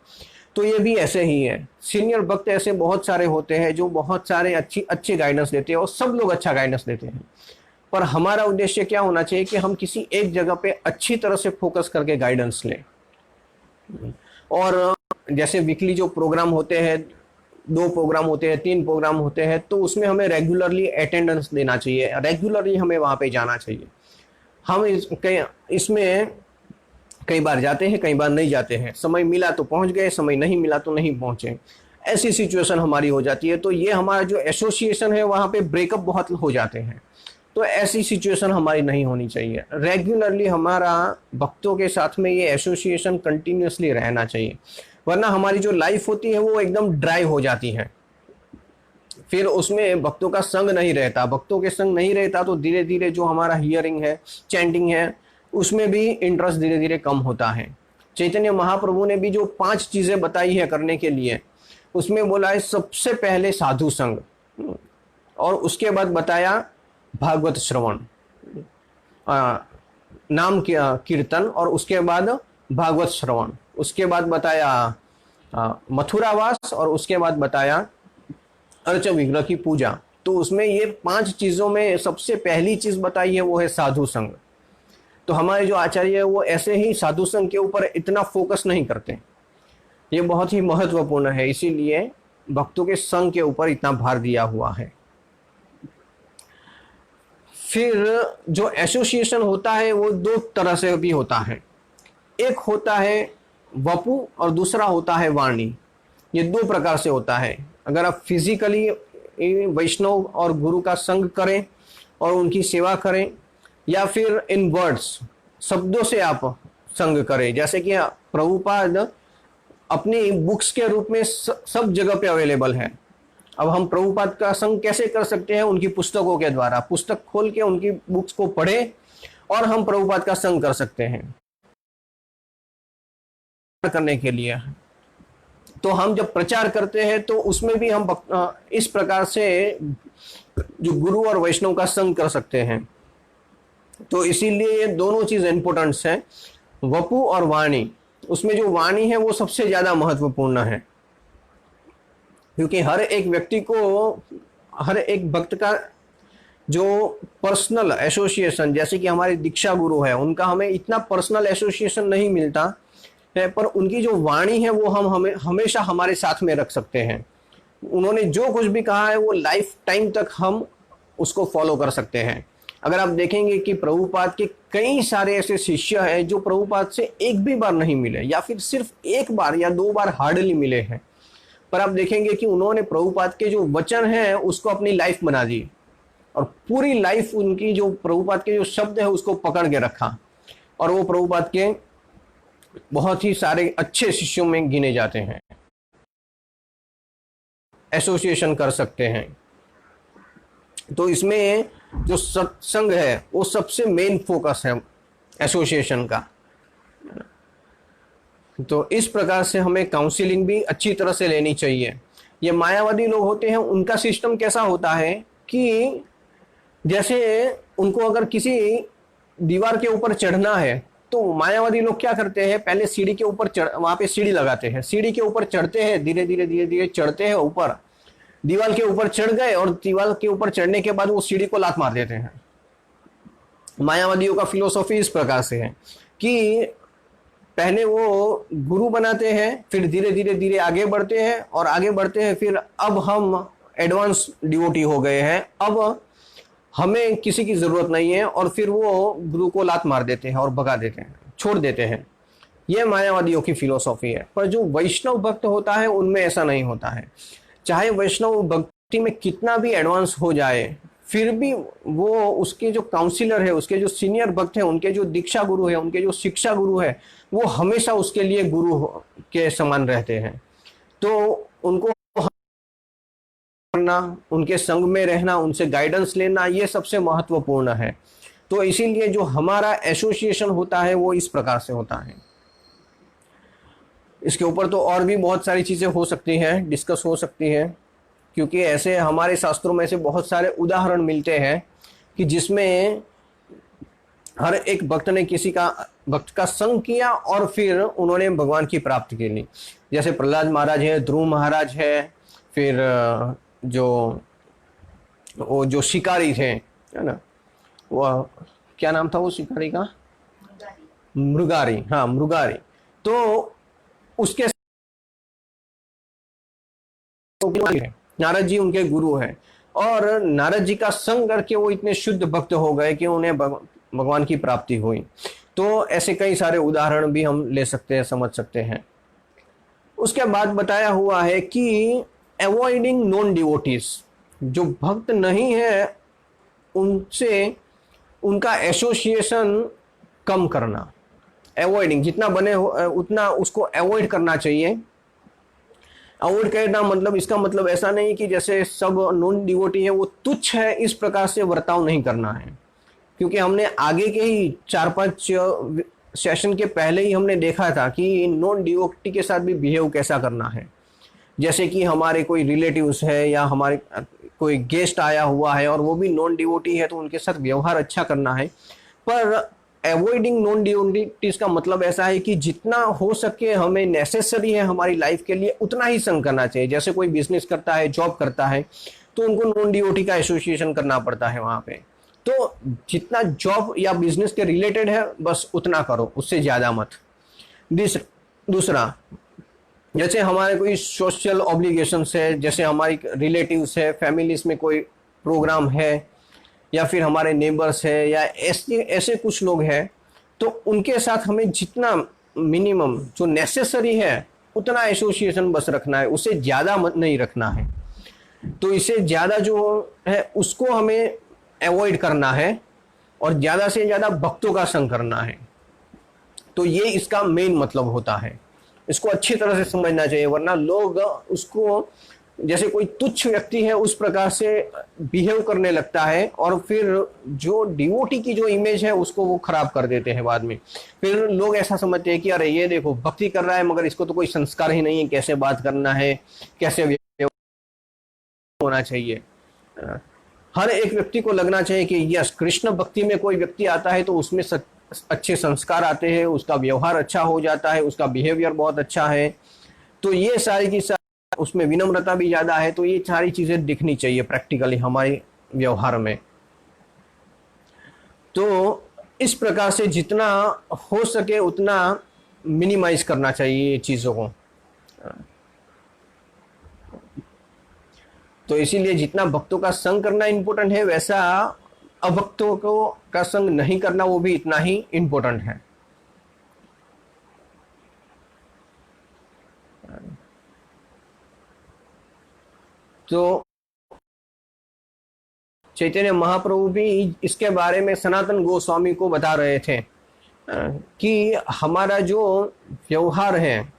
Speaker 1: तो ये भी ऐसे ही है। सीनियर वक्त ऐसे बहुत सारे होते हैं जो बहुत सारे अच्छे गाइडेंस देते हैं और सब लोग अच्छा गाइडेंस देते हैं, पर हमारा उद्देश्य क्या होना चाहिए कि हम किसी एक जगह पे अच्छी तरह से फोकस करके गाइडेंस लें। और जैसे वीकली जो प्रोग्राम होते हैं, 2 प्रोग्राम होते हैं, 3 प्रोग्राम होते हैं, तो उसमें हमें रेगुलरली अटेंडेंस देना चाहिए, रेगुलरली हमें वहां पे जाना चाहिए। हम इसमें कई बार जाते हैं, कई बार नहीं जाते हैं। समय मिला तो पहुंच गए, समय नहीं मिला तो नहीं पहुंचे, ऐसी सिचुएशन हमारी हो जाती है। तो ये हमारा जो एसोसिएशन है वहां पे ब्रेकअप बहुत हो जाते हैं। तो ऐसी सिचुएशन हमारी नहीं होनी चाहिए। रेगुलरली हमारा भक्तों के साथ में ये एसोसिएशन कंटिन्यूसली रहना चाहिए, वरना हमारी जो लाइफ होती है वो एकदम ड्राई हो जाती है। फिर उसमें भक्तों का संग नहीं रहता। भक्तों के संग नहीं रहता तो धीरे धीरे जो हमारा हियरिंग है, चैंटिंग है, उसमें भी इंटरेस्ट धीरे धीरे कम होता है। चैतन्य महाप्रभु ने भी जो 5 चीजें बताई है करने के लिए, उसमें बोला है सबसे पहले साधु संग, और उसके बाद बताया भागवत श्रवण, नाम कीर्तन, और उसके बाद भागवत श्रवण, उसके बाद बताया मथुरावास, और उसके बाद बताया अर्च विग्रह की पूजा। तो उसमें ये 5 चीजों में सबसे पहली चीज बताई है वो है साधु संग। तो हमारे जो आचार्य है वो ऐसे ही साधु संग के ऊपर इतना फोकस नहीं करते। ये बहुत ही महत्वपूर्ण है, इसीलिए भक्तों के संग के ऊपर इतना भार दिया हुआ है। फिर जो एसोसिएशन होता है वो 2 तरह से भी होता है। एक होता है वपु और दूसरा होता है वाणी। ये 2 प्रकार से होता है। अगर आप फिजिकली वैष्णव और गुरु का संग करें और उनकी सेवा करें, या फिर इन वर्ड्स, शब्दों से आप संग करें, जैसे कि प्रभुपाद अपनी बुक्स के रूप में सब जगह पे अवेलेबल है। अब हम प्रभुपाद का संग कैसे कर सकते हैं? उनकी पुस्तकों के द्वारा। पुस्तक खोल के उनकी बुक्स को पढ़े और हम प्रभुपाद का संग कर सकते हैं करने के लिए। तो हम जब प्रचार करते हैं तो उसमें भी हम इस प्रकार से जो गुरु और वैष्णव का संग कर सकते हैं। तो इसीलिए ये दोनों चीज इंपॉर्टेंट है, वपु और वाणी। उसमें जो वाणी है वो सबसे ज्यादा महत्वपूर्ण है, क्योंकि हर एक व्यक्ति को, हर एक भक्त का जो पर्सनल एसोसिएशन, जैसे कि हमारे दीक्षा गुरु है, उनका हमें इतना पर्सनल एसोसिएशन नहीं मिलता है, पर उनकी जो वाणी है वो हम हमें हमेशा हमारे साथ में रख सकते हैं। उन्होंने जो कुछ भी कहा है वो लाइफ टाइम तक हम उसको फॉलो कर सकते हैं। अगर आप देखेंगे कि प्रभुपाद के कई सारे ऐसे शिष्य हैं जो प्रभुपाद से एक भी बार नहीं मिले, या फिर सिर्फ 1 बार या 2 बार हार्डली मिले हैं, पर आप देखेंगे कि उन्होंने प्रभुपाद के जो वचन हैं उसको अपनी लाइफ बना दी, और पूरी लाइफ उनकी जो प्रभुपाद के जो शब्द है उसको पकड़ के रखा, और वो प्रभुपाद के बहुत ही सारे अच्छे शिष्यों में गिने जाते हैं। एसोसिएशन कर सकते हैं। तो इसमें जो सत्संग है वो सबसे मेन फोकस है एसोसिएशन का। तो इस प्रकार से हमें काउंसलिंग भी अच्छी तरह से लेनी चाहिए। ये मायावादी लोग होते हैं, उनका सिस्टम कैसा होता है कि जैसे उनको अगर किसी दीवार के ऊपर चढ़ना है तो मायावादी लोग क्या करते हैं, पहले सीढ़ी के ऊपर वहां पे सीढ़ी लगाते हैं, सीढ़ी के ऊपर चढ़ते हैं, धीरे धीरे धीरे धीरे चढ़ते हैं ऊपर, दीवार के ऊपर चढ़ गए और दीवार के ऊपर चढ़ने के बाद वो सीढ़ी को लात मार देते हैं। मायावादियों का फिलोसॉफी इस प्रकार से है कि पहले वो गुरु बनाते हैं, फिर धीरे धीरे धीरे आगे बढ़ते हैं, और आगे बढ़ते हैं फिर अब हम एडवांस डिवोटी हो गए हैं, अब हमें किसी की जरूरत नहीं है, और फिर वो गुरु को लात मार देते हैं और भगा देते हैं, छोड़ देते हैं। यह मायावादियों की फिलोसॉफी है। पर जो वैष्णव भक्त होता है उनमें ऐसा नहीं होता है। चाहे वैष्णव भक्ति में कितना भी एडवांस हो जाए, फिर भी वो उसके जो काउंसिलर है, उसके जो सीनियर भक्त है, उनके जो दीक्षा गुरु है, उनके जो शिक्षा गुरु है, वो हमेशा उसके लिए गुरु के समान रहते हैं। तो उनको करना, उनके संग में रहना, उनसे गाइडेंस लेना, ये सबसे महत्वपूर्ण है। तो इसीलिए जो हमारा एसोसिएशन होता है वो इस प्रकार से होता है। इसके ऊपर तो और भी बहुत सारी चीज़ें हो सकती हैं, डिस्कस हो सकती है, क्योंकि ऐसे हमारे शास्त्रों में से बहुत सारे उदाहरण मिलते हैं कि जिसमें हर एक भक्त का संग किया और फिर उन्होंने भगवान की प्राप्ति के लिए, जैसे प्रहलाद महाराज है, ध्रुव महाराज है, फिर जो शिकारी थे, है ना, वो क्या नाम था वो शिकारी का? मृगारी। हाँ, मृगारी। तो उसके नारद जी उनके गुरु हैं, और नारद जी का संग करके वो इतने शुद्ध भक्त हो गए कि उन्हें भगवान की प्राप्ति हुई। तो ऐसे कई सारे उदाहरण भी हम ले सकते हैं, समझ सकते हैं। उसके बाद बताया हुआ है कि अवॉइडिंग नॉन डिवोटीज, जो भक्त नहीं है उनसे उनका एसोसिएशन कम करना। अवॉइडिंग, जितना बने हो उतना उसको अवॉइड करना चाहिए। अवॉइड करना मतलब, इसका मतलब ऐसा नहीं कि जैसे सब नॉन डिवोटी है वो तुच्छ है, इस प्रकार से वर्ताव नहीं करना है। क्योंकि हमने आगे के ही 4-5 सेशन के पहले ही हमने देखा था कि नॉन डिवोटी के साथ भी बिहेव कैसा करना है। जैसे कि हमारे कोई रिलेटिव्स है या हमारे कोई गेस्ट आया हुआ है और वो भी नॉन डिवोटी है, तो उनके साथ व्यवहार अच्छा करना है। पर अवॉइडिंग नॉन डिवोटीज का मतलब ऐसा है कि जितना हो सके हमें नेसेसरी है हमारी लाइफ के लिए उतना ही संग करना चाहिए। जैसे कोई बिजनेस करता है, जॉब करता है, तो उनको नॉन डिवोटी का एसोसिएशन करना पड़ता है वहां पे। तो जितना जॉब या बिजनेस के रिलेटेड है बस उतना करो, उससे ज्यादा मत। दूसरा, जैसे हमारे कोई सोशल ऑब्लिगेशंस है, जैसे हमारी रिलेटिव्स है, फैमिलीज में कोई प्रोग्राम है, या फिर हमारे नेबर्स है, या ऐसे कुछ लोग हैं, तो उनके साथ हमें जितना मिनिमम जो नेसेसरी है उतना एसोसिएशन बस रखना है, उससे ज़्यादा मत नहीं रखना है। तो इससे ज़्यादा जो है उसको हमें अवॉइड करना है और ज़्यादा से ज़्यादा भक्तों का संग करना है। तो ये इसका मेन मतलब होता है। इसको अच्छी तरह से समझना चाहिए, वरना लोग उसको जैसे कोई तुच्छ व्यक्ति है उस प्रकार से बिहेव करने लगता है, और फिर जो डिवोटी की जो इमेज है उसको वो खराब कर देते हैं बाद में। फिर लोग ऐसा समझते हैं कि अरे ये देखो भक्ति कर रहा है मगर इसको तो कोई संस्कार ही नहीं है, कैसे बात करना है, कैसे होना चाहिए। हर एक व्यक्ति को लगना चाहिए कि यस, कृष्ण भक्ति में कोई व्यक्ति आता है तो उसमें अच्छे संस्कार आते हैं, उसका व्यवहार अच्छा हो जाता है, उसका बिहेवियर बहुत अच्छा है, तो ये सारी की उसमें विनम्रता भी ज्यादा है। तो ये सारी चीजें दिखनी चाहिए प्रैक्टिकली हमारे व्यवहार में। तो इस प्रकार से जितना हो सके उतना मिनिमाइज करना चाहिए ये चीजों को। तो इसीलिए जितना भक्तों का संग करना इंपॉर्टेंट है, वैसा अभक्तों को का संग नहीं करना वो भी इतना ही इंपॉर्टेंट है। तो चैतन्य महाप्रभु भी इसके बारे में सनातन गोस्वामी को बता रहे थे कि हमारा जो व्यवहार है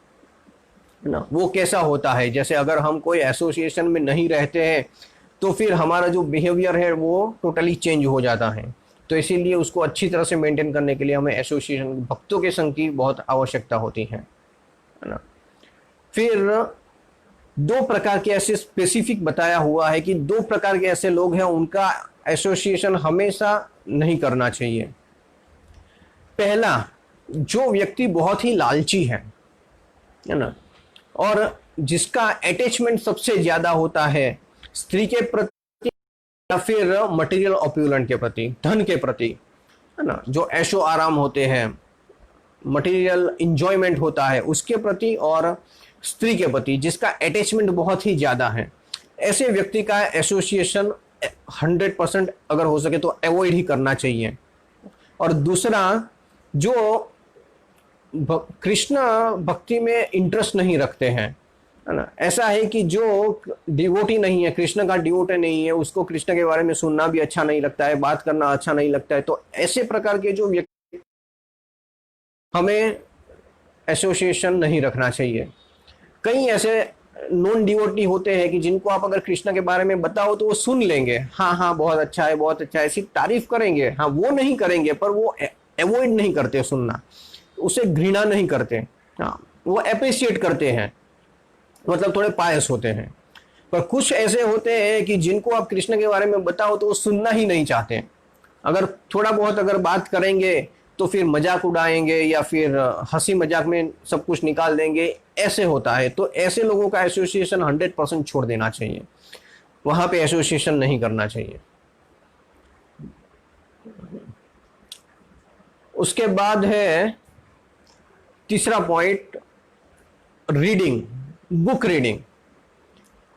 Speaker 1: ना वो कैसा होता है। जैसे अगर हम कोई एसोसिएशन में नहीं रहते हैं तो फिर हमारा जो बिहेवियर है वो टोटली चेंज हो जाता है। तो इसीलिए उसको अच्छी तरह से मेंटेन करने के लिए हमें एसोसिएशन, भक्तों के संग की बहुत आवश्यकता होती है ना। फिर 2 प्रकार के ऐसे स्पेसिफिक बताया हुआ है कि 2 प्रकार के ऐसे लोग हैं उनका एसोसिएशन हमेशा नहीं करना चाहिए। पहला, जो व्यक्ति बहुत ही लालची है ना, और जिसका अटैचमेंट सबसे ज्यादा होता है स्त्री के प्रति या फिर मटेरियल ऑप्युलेंट के प्रति, धन के प्रति, है ना, जो ऐशो आराम होते हैं, मटेरियल इंजॉयमेंट होता है उसके प्रति, और स्त्री के प्रति जिसका अटैचमेंट बहुत ही ज्यादा है, ऐसे व्यक्ति का एसोसिएशन 100% अगर हो सके तो अवॉइड ही करना चाहिए। और दूसरा, जो कृष्ण भक्ति में इंटरेस्ट नहीं रखते हैं, है ना, ऐसा है कि जो डिवोटी नहीं है, कृष्ण का डिवोटी नहीं है, उसको कृष्ण के बारे में सुनना भी अच्छा नहीं लगता है, बात करना अच्छा नहीं लगता है, तो ऐसे प्रकार के जो व्यक्ति हमें एसोसिएशन नहीं रखना चाहिए। कई ऐसे नॉन डिवोटी होते हैं कि जिनको आप अगर कृष्ण के बारे में बताओ तो वो सुन लेंगे, हाँ हाँ बहुत अच्छा है बहुत अच्छा है, ऐसी तारीफ करेंगे, हाँ वो नहीं करेंगे पर वो अवॉइड नहीं करते सुनना, उसे घृणा नहीं करते, हाँ वो अप्रिशिएट करते हैं, मतलब थोड़े पायस होते हैं। पर कुछ ऐसे होते हैं कि जिनको आप कृष्ण के बारे में बताओ तो वो सुनना ही नहीं चाहते, अगर थोड़ा बहुत अगर बात करेंगे तो फिर मजाक उड़ाएंगे या फिर हंसी मजाक में सब कुछ निकाल देंगे, ऐसे होता है। तो ऐसे लोगों का एसोसिएशन 100% छोड़ देना चाहिए, वहां पे एसोसिएशन नहीं करना चाहिए। उसके बाद है तीसरा point, reading, book reading.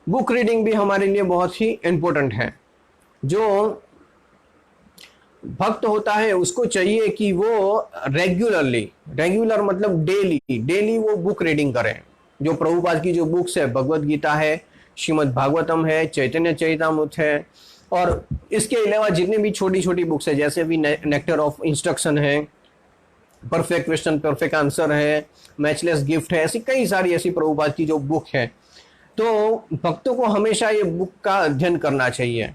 Speaker 1: Book reading भी हमारे लिए बहुत ही इंपॉर्टेंट है। जो भक्त होता है उसको चाहिए कि वो रेगुलरली, रेगुलर मतलब डेली डेली वो बुक रीडिंग करें। जो प्रभुपाद की जो बुक्स है, भगवत गीता है, श्रीमद् भागवतम है, चैतन्य चरितामृत है, और इसके अलावा जितनी भी छोटी छोटी बुक्स है, जैसे भी नेक्टर ऑफ इंस्ट्रक्शन है, परफेक्ट क्वेश्चन परफेक्ट आंसर है, मैचलेस गिफ्ट है, ऐसी कई सारी ऐसी प्रभुपाद की जो बुक है। तो भक्तों को हमेशा ये बुक का अध्ययन करना चाहिए।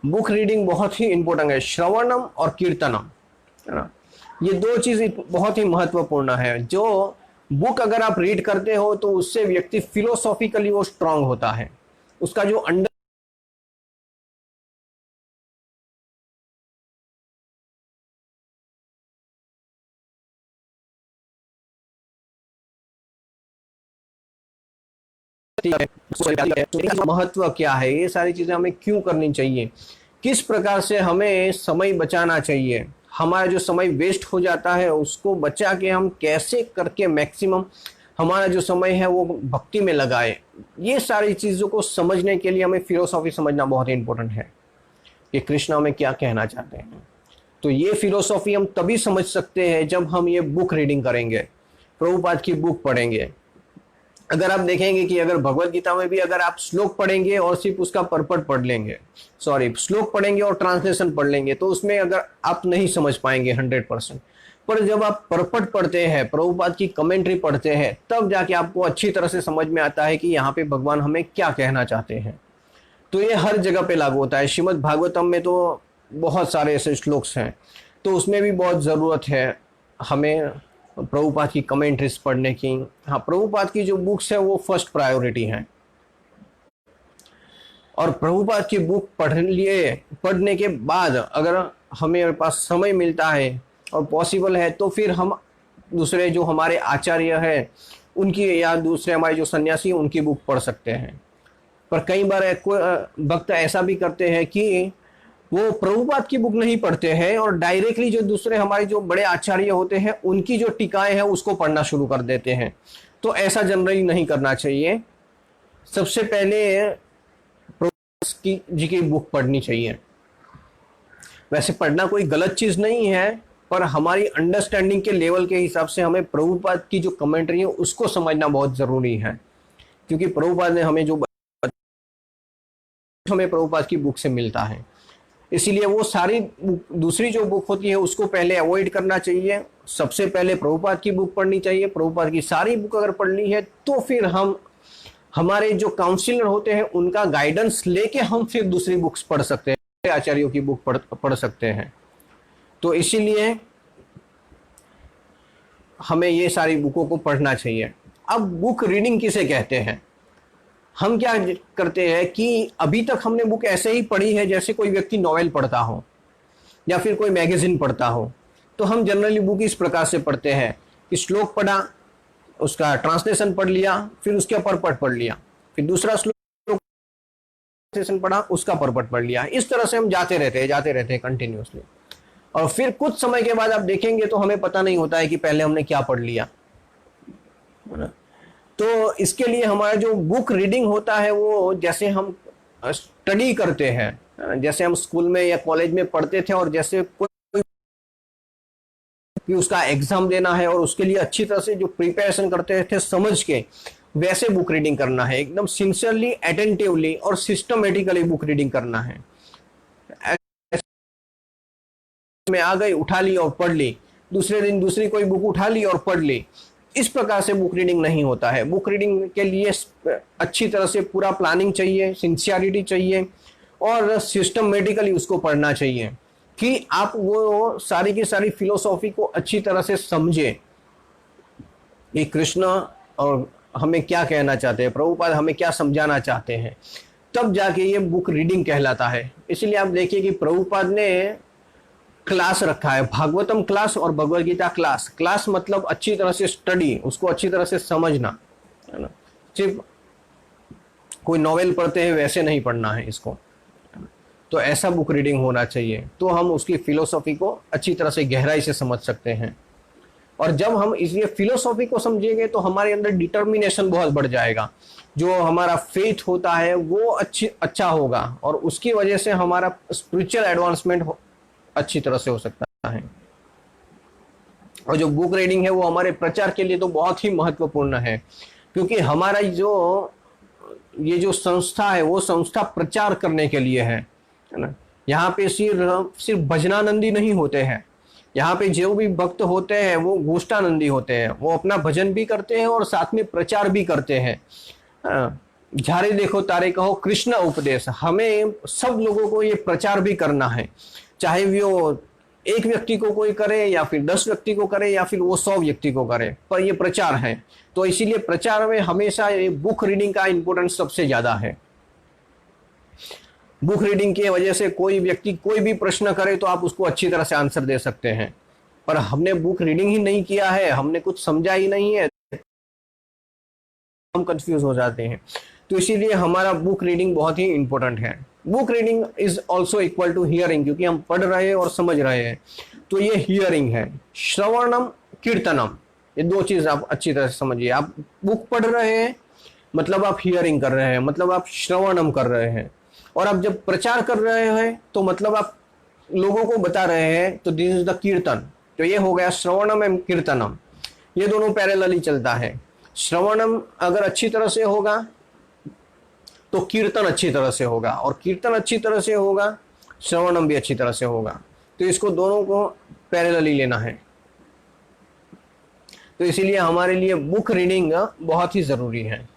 Speaker 1: बुक रीडिंग बहुत ही इंपॉर्टेंट है, श्रवणम और कीर्तनम, है ना, ये दो चीज बहुत ही महत्वपूर्ण है। जो बुक अगर आप रीड करते हो तो उससे व्यक्ति फिलोसॉफिकली वो स्ट्रांग होता है, उसका जो अंडर महत्व क्या है, ये सारी चीजें हमें क्यों करनी चाहिए, किस प्रकार से हमें समय बचाना चाहिए, हमारा जो समय वेस्ट हो जाता है उसको बचा के हम कैसे करके मैक्सिमम हमारा जो समय है वो भक्ति में लगाए, ये सारी चीजों को समझने के लिए हमें फिलोसॉफी समझना बहुत ही इंपॉर्टेंट है कि कृष्ण हमें क्या कहना चाहते हैं। तो ये फिलोसॉफी हम तभी समझ सकते हैं जब हम ये बुक रीडिंग करेंगे, प्रभुपाद की बुक पढ़ेंगे। अगर आप देखेंगे कि अगर भगवत गीता में भी अगर आप श्लोक पढ़ेंगे और सिर्फ उसका परपट पढ़ लेंगे, सॉरी श्लोक पढ़ेंगे और ट्रांसलेशन पढ़ लेंगे, तो उसमें अगर आप नहीं समझ पाएंगे 100%। पर जब आप परपट पढ़ते हैं, प्रभुपाद की कमेंट्री पढ़ते हैं, तब जाके आपको अच्छी तरह से समझ में आता है कि यहाँ पे भगवान हमें क्या कहना चाहते हैं। तो ये हर जगह पे लागू होता है। श्रीमद् भागवतम में तो बहुत सारे ऐसे श्लोक्स हैं, तो उसमें भी बहुत ज़रूरत है हमें प्रभुपाद की कमेंट्रीज पढ़ने की। हाँ, प्रभुपाद की जो बुक्स है वो फर्स्ट प्रायोरिटी है, और प्रभुपाद की बुक पढ़ने के बाद अगर हमें पास समय मिलता है और पॉसिबल है तो फिर हम दूसरे जो हमारे आचार्य हैं उनकी या दूसरे हमारे जो सन्यासी उनकी बुक पढ़ सकते हैं। पर कई बार भक्त ऐसा भी करते हैं कि वो प्रभुपाद की बुक नहीं पढ़ते हैं और डायरेक्टली जो दूसरे हमारे जो बड़े आचार्य होते हैं उनकी जो टीकाएं हैं उसको पढ़ना शुरू कर देते हैं। तो ऐसा जनरली नहीं करना चाहिए। सबसे पहले प्रभुपाद जी की बुक पढ़नी चाहिए। वैसे पढ़ना कोई गलत चीज नहीं है, पर हमारी अंडरस्टैंडिंग के लेवल के हिसाब से हमें प्रभुपाद की जो कमेंट्री है उसको समझना बहुत जरूरी है, क्योंकि प्रभुपाद ने हमें प्रभुपाद की बुक से मिलता है। इसीलिए वो सारी दूसरी जो बुक होती है उसको पहले अवॉइड करना चाहिए। सबसे पहले प्रभुपाद की बुक पढ़नी चाहिए। प्रभुपाद की सारी बुक अगर पढ़ ली है तो फिर हम हमारे जो काउंसिलर होते हैं उनका गाइडेंस लेके हम फिर दूसरी बुक्स पढ़ सकते हैं, आचार्यों की बुक पढ़ सकते हैं। तो इसीलिए हमें ये सारी बुकों को पढ़ना चाहिए। अब बुक रीडिंग किसे कहते हैं? हम क्या करते हैं कि अभी तक हमने बुक ऐसे ही पढ़ी है जैसे कोई व्यक्ति नॉवेल पढ़ता हो या फिर कोई मैगजीन पढ़ता हो। तो हम जनरली बुक इस प्रकार से पढ़ते हैं कि श्लोक पढ़ा, उसका ट्रांसलेशन पढ़ लिया, फिर उसके परपट पढ़ लिया, फिर दूसरा श्लोक ट्रांसलेशन पढ़ा, उसका परपट पढ़ लिया। इस तरह से हम जाते रहते हैं कंटिन्यूसली। और फिर कुछ समय के बाद आप देखेंगे तो हमें पता नहीं होता है कि पहले हमने क्या पढ़ लिया। तो इसके लिए हमारा जो बुक रीडिंग होता है वो जैसे हम स्टडी करते हैं, जैसे हम स्कूल में या कॉलेज में पढ़ते थे और जैसे कोई उसका एग्जाम देना है और उसके लिए अच्छी तरह से जो प्रिपरेशन करते थे समझ के, वैसे बुक रीडिंग करना है। एकदम सिंसियरली, अटेंटिवली और सिस्टमेटिकली बुक रीडिंग करना है। में आ गई, उठा ली और पढ़ ली, दूसरे दिन दूसरी कोई बुक उठा ली और पढ़ ली, इस प्रकार से बुक रीडिंग नहीं होता है। बुक रीडिंग के लिए अच्छी तरह से पूरा प्लानिंग चाहिए, सिंसियरिटी चाहिए और सिस्टमेटिकली उसको पढ़ना चाहिए कि आप वो सारी की सारी फिलोसॉफी को अच्छी तरह से समझे कि कृष्ण और हमें क्या कहना चाहते हैं, प्रभुपाद हमें क्या समझाना चाहते हैं, तब जाके ये बुक रीडिंग कहलाता है। इसलिए आप देखिए कि प्रभुपाद ने क्लास रखा है, भागवतम क्लास और भगवद गीता क्लास। क्लास मतलब अच्छी तरह से स्टडी, उसको अच्छी तरह से समझना, है ना। सिर्फ कोई नॉवेल पढ़ते हैं वैसे नहीं पढ़ना है इसको, तो ऐसा बुक रीडिंग होना चाहिए, तो हम उसकी फिलोसॉफी को अच्छी तरह से गहराई से समझ सकते हैं। और जब हम इसलिए फिलोसॉफी को समझेंगे तो हमारे अंदर डिटर्मिनेशन बहुत बढ़ जाएगा, जो हमारा फेथ होता है वो अच्छा होगा और उसकी वजह से हमारा स्पिरिचुअल एडवांसमेंट अच्छी तरह से हो सकता है। और जो बुक रीडिंग है वो हमारे प्रचार के लिए तो बहुत ही महत्वपूर्ण है, क्योंकि हमारा ये जो संस्था है वो संस्था प्रचार करने के लिए है ना। यहाँ पे सिर्फ भजनानंदी नहीं होते हैं, यहाँ पे जो भी भक्त होते हैं वो गोष्ठानंदी होते हैं, वो अपना भजन भी करते हैं और साथ में प्रचार भी करते हैं। झारे देखो तारे कहो कृष्ण उपदेश, हमें सब लोगों को ये प्रचार भी करना है, चाहे वो एक व्यक्ति को कोई करे या फिर 10 व्यक्ति को करे या फिर वो 100 व्यक्ति को करे, पर ये प्रचार है। तो इसीलिए प्रचार में हमेशा ये बुक रीडिंग का इंपॉर्टेंस सबसे ज्यादा है। बुक रीडिंग की वजह से कोई व्यक्ति कोई भी प्रश्न करे तो आप उसको अच्छी तरह से आंसर दे सकते हैं, पर हमने बुक रीडिंग ही नहीं किया है, हमने कुछ समझा ही नहीं है, हम कंफ्यूज हो जाते हैं। तो इसीलिए हमारा बुक रीडिंग बहुत ही इंपॉर्टेंट है। Book reading is also equal to hearing, क्योंकि हम पढ़ रहे हैं और समझ रहे हैं, तो ये हियरिंग है। श्रवणम कीर्तनम, ये दो चीज आप अच्छी तरह से समझिए। आप बुक पढ़ रहे हैं मतलब आप हियरिंग कर रहे हैं, मतलब आप श्रवणम कर रहे हैं, और आप जब प्रचार कर रहे हैं तो मतलब आप लोगों को बता रहे हैं, तो दिस इज द कीर्तन। तो ये हो गया श्रवणम एवं कीर्तनम, ये दोनों पैरेलली चलता है। श्रवणम अगर अच्छी तरह से होगा तो कीर्तन अच्छी तरह से होगा, और कीर्तन अच्छी तरह से होगा श्रवणम भी अच्छी तरह से होगा। तो इसको दोनों को पैरेलली लेना है। तो इसीलिए हमारे लिए बुक रीडिंग बहुत ही जरूरी है।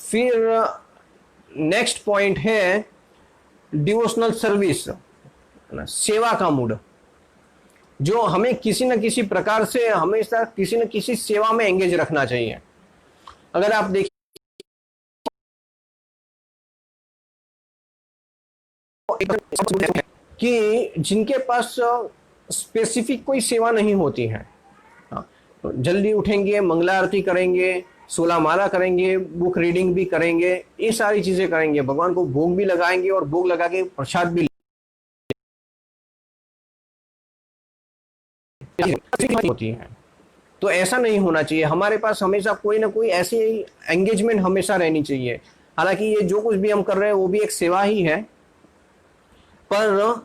Speaker 1: फिर नेक्स्ट पॉइंट है डिवोशनल सर्विस, सेवा का मूड, जो हमें किसी न किसी प्रकार से हमेशा किसी न किसी सेवा में एंगेज रखना चाहिए। अगर आप देखिए कि जिनके पास स्पेसिफिक कोई सेवा नहीं होती है, तो जल्दी उठेंगे, मंगला आरती करेंगे, 16 माला करेंगे, बुक रीडिंग भी करेंगे, ये सारी चीजें करेंगे, भगवान को भोग भी लगाएंगे और भोग लगा के प्रसाद भी होती है। तो ऐसा नहीं होना चाहिए, हमारे पास हमेशा कोई ना कोई ऐसी एंगेजमेंट हमेशा रहनी चाहिए। हालांकि ये जो कुछ भी हम कर रहे हैं वो भी एक सेवा ही है, पर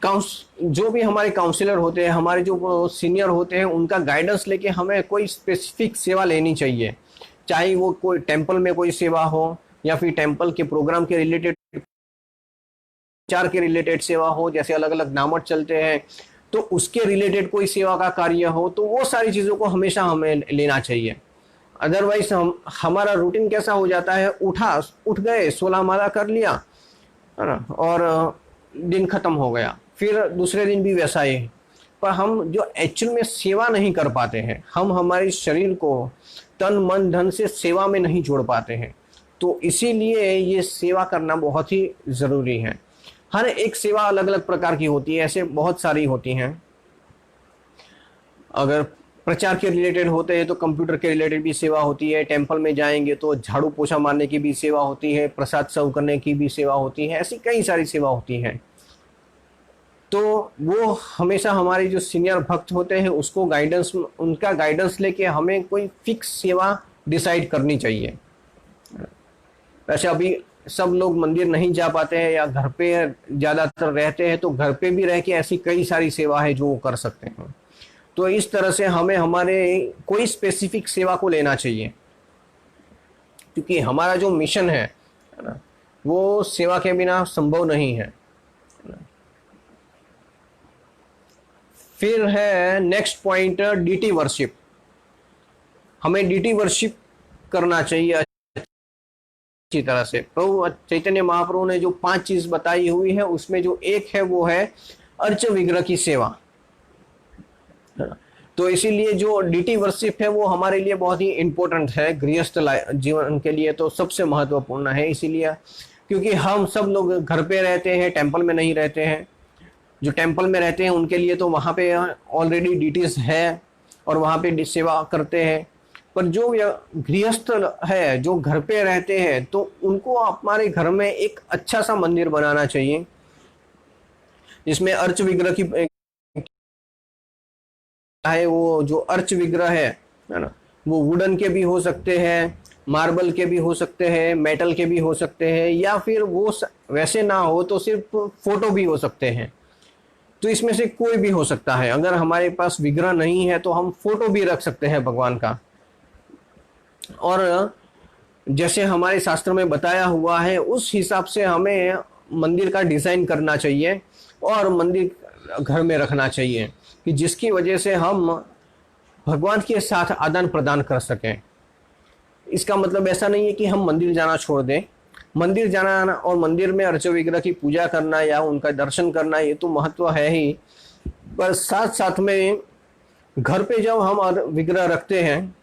Speaker 1: जो भी हमारे काउंसलर होते हैं, हमारे जो सीनियर होते हैं, उनका गाइडेंस लेके हमें कोई स्पेसिफिक सेवा लेनी चाहिए। चाहे वो कोई टेंपल में कोई सेवा हो या फिर टेंपल के प्रोग्राम के रिलेटेड, प्रचार के रिलेटेड सेवा हो, जैसे अलग अलग नामट चलते हैं तो उसके रिलेटेड कोई सेवा का कार्य हो, तो वो सारी चीज़ों को हमेशा हमें लेना चाहिए। अदरवाइज हमारा रूटीन कैसा हो जाता है, उठ गए, 16 माला कर लिया, है ना, और दिन खत्म हो गया, फिर दूसरे दिन भी वैसा ही। पर हम जो एक्चुअल में सेवा नहीं कर पाते हैं, हम हमारे शरीर को तन मन धन से सेवा में नहीं जोड़ पाते हैं, तो इसीलिए ये सेवा करना बहुत ही ज़रूरी है। हर एक सेवा अलग अलग प्रकार की होती है, ऐसे बहुत सारी होती हैं। अगर प्रचार के रिलेटेड होते हैं तो कंप्यूटर के रिलेटेड भी सेवा होती है, टेंपल में जाएंगे तो झाड़ू पोछा मारने की भी सेवा होती है, प्रसाद सर्व करने की भी सेवा होती है, ऐसी कई सारी सेवा होती हैं। तो वो हमेशा हमारे जो सीनियर भक्त होते हैं उसको उनका गाइडेंस लेके हमें कोई फिक्स सेवा डिसाइड करनी चाहिए। वैसे अभी सब लोग मंदिर नहीं जा पाते हैं या घर पे ज़्यादातर रहते हैं, तो घर पे भी रह के ऐसी कई सारी सेवा है जो वो कर सकते हैं। तो इस तरह से हमें हमारे कोई स्पेसिफिक सेवा को लेना चाहिए, क्योंकि हमारा जो मिशन है ना, वो सेवा के बिना संभव नहीं है। फिर है नेक्स्ट पॉइंट डीटी वर्शिप। हमें डीटी वर्शिप करना चाहिए अच्छी तरह से। प्रभु चैतन्य महाप्रभु ने जो 5 चीज बताई हुई है उसमें जो एक है वो है अर्च विग्रह की सेवा। तो इसीलिए जो डीटी वर्शिप है वो हमारे लिए बहुत ही इंपॉर्टेंट है, गृहस्थ जीवन के लिए तो सबसे महत्वपूर्ण है। इसीलिए क्योंकि हम सब लोग घर पे रहते हैं, टेंपल में नहीं रहते हैं। जो टेंपल में रहते हैं उनके लिए तो वहाँ पे ऑलरेडी डीटीज है और वहाँ पे सेवा करते हैं। पर जो गृहस्थ है जो घर पे रहते हैं तो उनको हमारे घर में एक अच्छा सा मंदिर बनाना चाहिए जिसमें अर्च विग्रह की है। वो जो अर्च विग्रह है ना, वो वुडन के भी हो सकते हैं, मार्बल के भी हो सकते हैं, मेटल के भी हो सकते हैं, या फिर वो वैसे ना हो तो सिर्फ फोटो भी हो सकते हैं। तो इसमें से कोई भी हो सकता है। अगर हमारे पास विग्रह नहीं है तो हम फोटो भी रख सकते हैं भगवान का। और जैसे हमारे शास्त्र में बताया हुआ है उस हिसाब से हमें मंदिर का डिजाइन करना चाहिए और मंदिर घर में रखना चाहिए कि जिसकी वजह से हम भगवान के साथ आदान प्रदान कर सकें। इसका मतलब ऐसा नहीं है कि हम मंदिर जाना छोड़ दें। मंदिर जाना और मंदिर में अर्च विग्रह की पूजा करना या उनका दर्शन करना ये तो महत्व है ही, पर साथ साथ में घर पे जब हम विग्रह रखते हैं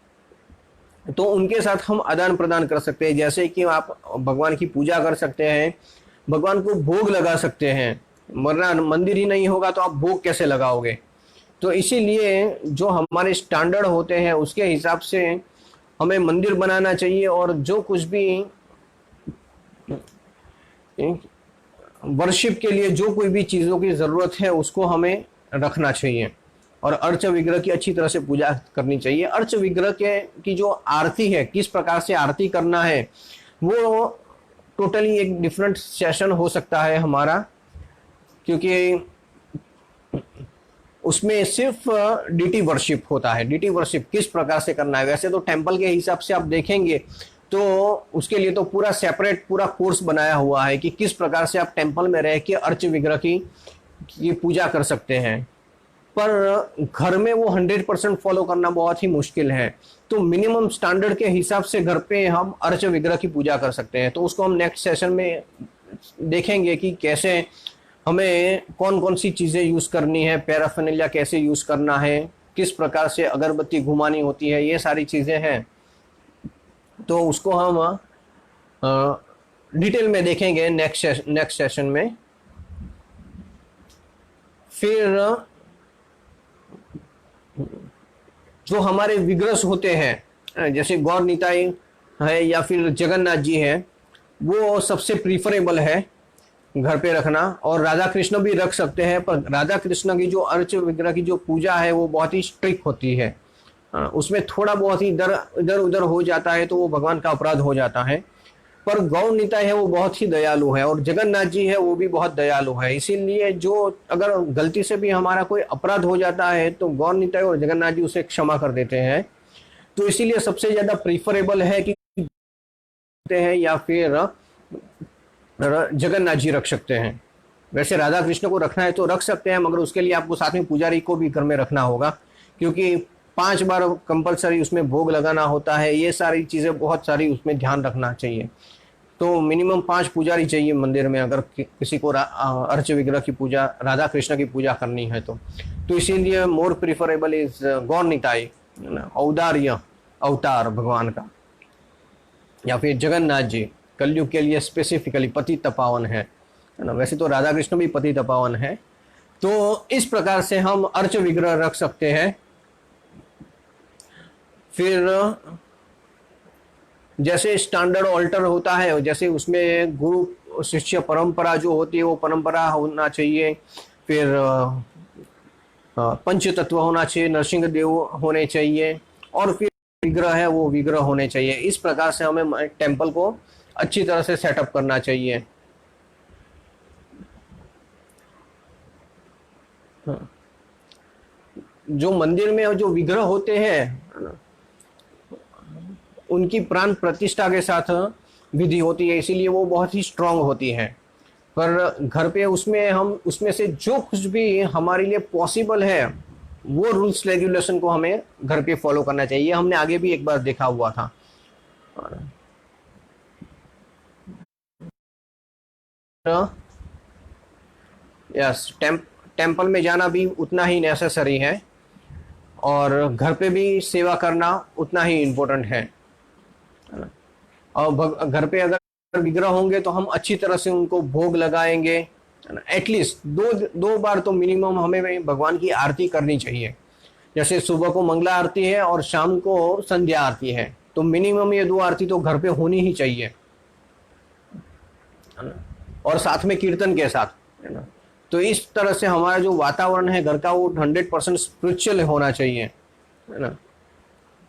Speaker 1: तो उनके साथ हम आदान प्रदान कर सकते हैं। जैसे कि आप भगवान की पूजा कर सकते हैं, भगवान को भोग लगा सकते हैं, वरना मंदिर ही नहीं होगा तो आप भोग कैसे लगाओगे। तो इसीलिए जो हमारे स्टैंडर्ड होते हैं उसके हिसाब से हमें मंदिर बनाना चाहिए और जो कुछ भी वर्शिप के लिए जो कोई भी चीज़ों की ज़रूरत है उसको हमें रखना चाहिए और अर्च विग्रह की अच्छी तरह से पूजा करनी चाहिए। अर्च विग्रह की जो आरती है, किस प्रकार से आरती करना है, वो टोटली एक डिफरेंट सेशन हो सकता है हमारा, क्योंकि उसमें सिर्फ डीटी वर्शिप होता है। डीटी वर्शिप किस प्रकार से करना है, वैसे तो टेंपल के हिसाब से आप देखेंगे तो उसके लिए तो पूरा सेपरेट पूरा कोर्स बनाया हुआ है कि किस प्रकार से आप टेंपल में रह के अर्च विग्रह की पूजा कर सकते हैं। पर घर में वो 100% फॉलो करना बहुत ही मुश्किल है। तो मिनिमम स्टैंडर्ड के हिसाब से घर पे हम अर्च विग्रह की पूजा कर सकते हैं। तो उसको हम नेक्स्ट सेशन में देखेंगे कि कैसे हमें कौन कौन सी चीज़ें यूज़ करनी है, पैराफिनेलिया कैसे यूज़ करना है, किस प्रकार से अगरबत्ती घुमानी होती है, ये सारी चीज़ें हैं। तो उसको हम डिटेल में देखेंगे नेक्स्ट सेशन में। फिर जो हमारे विग्रह होते हैं जैसे गौर निताई है या फिर जगन्नाथ जी है, वो सबसे प्रीफरेबल है घर पे रखना। और राधा कृष्ण भी रख सकते हैं, पर राधा कृष्ण की जो अर्च विग्रह की जो पूजा है वो बहुत ही स्ट्रिक्ट होती है। उसमें थोड़ा बहुत ही इधर उधर हो जाता है तो वो भगवान का अपराध हो जाता है। पर गौर निताई है वो बहुत ही दयालु है और जगन्नाथ जी है वो भी बहुत दयालु है। इसीलिए जो अगर गलती से भी हमारा कोई अपराध हो जाता है तो गौर निताई और जगन्नाथ जी उसे क्षमा कर देते हैं। तो इसीलिए सबसे ज्यादा प्रीफरेबल है कि हैं या फिर जगन्नाथ जी रख सकते हैं। वैसे राधा कृष्ण को रखना है तो रख सकते हैं, मगर उसके लिए आपको साथ में पुजारी को भी घर में रखना होगा, क्योंकि 5 बार कंपलसरी उसमें भोग लगाना होता है। ये सारी चीज़ें बहुत सारी उसमें ध्यान रखना चाहिए। तो मिनिमम 5 पुजारी चाहिए मंदिर में अगर किसी को अर्च विग्रह की पूजा, राधा कृष्ण की पूजा करनी है तो इसीलिए मोर प्रिफरेबल इज गौर निताई, औदार्य अवतार भगवान का, या फिर जगन्नाथ जी कलयुग के लिए स्पेसिफिकली पतित पावन है ना। वैसे तो राधा कृष्ण भी पतित पावन है। तो इस प्रकार से हम अर्च विग्रह रख सकते हैं। फिर जैसे स्टैंडर्ड ऑल्टर होता है, जैसे उसमें गुरु शिष्य परंपरा जो होती है वो परंपरा होना चाहिए। फिर पंच तत्व होना चाहिए, नरसिंह देव होने चाहिए, और फिर विग्रह है वो विग्रह होने चाहिए। इस प्रकार से हमें टेंपल को अच्छी तरह से सेटअप करना चाहिए। जो मंदिर में जो विग्रह होते हैं उनकी प्राण प्रतिष्ठा के साथ विधि होती है, इसीलिए वो बहुत ही स्ट्रांग होती है। पर घर पे उसमें हम उसमें से जो कुछ भी हमारे लिए पॉसिबल है वो रूल्स रेगुलेशन को हमें घर पे फॉलो करना चाहिए। हमने आगे भी एक बार देखा हुआ था। यस, टेम्पल में जाना भी उतना ही नेसेसरी है, और घर पे भी सेवा करना उतना ही इम्पोर्टेंट है। और घर पे अगर विग्रह होंगे तो हम अच्छी तरह से उनको भोग लगाएंगे। एटलीस्ट दो दो बार तो मिनिमम हमें भगवान की आरती करनी चाहिए। जैसे सुबह को मंगला आरती है और शाम को संध्या आरती है, तो मिनिमम ये 2 आरती तो घर पे होनी ही चाहिए, और साथ में कीर्तन के साथ, है ना। तो इस तरह से हमारा जो वातावरण है घर का, वो 100% स्पिरिचुअल होना चाहिए, है ना।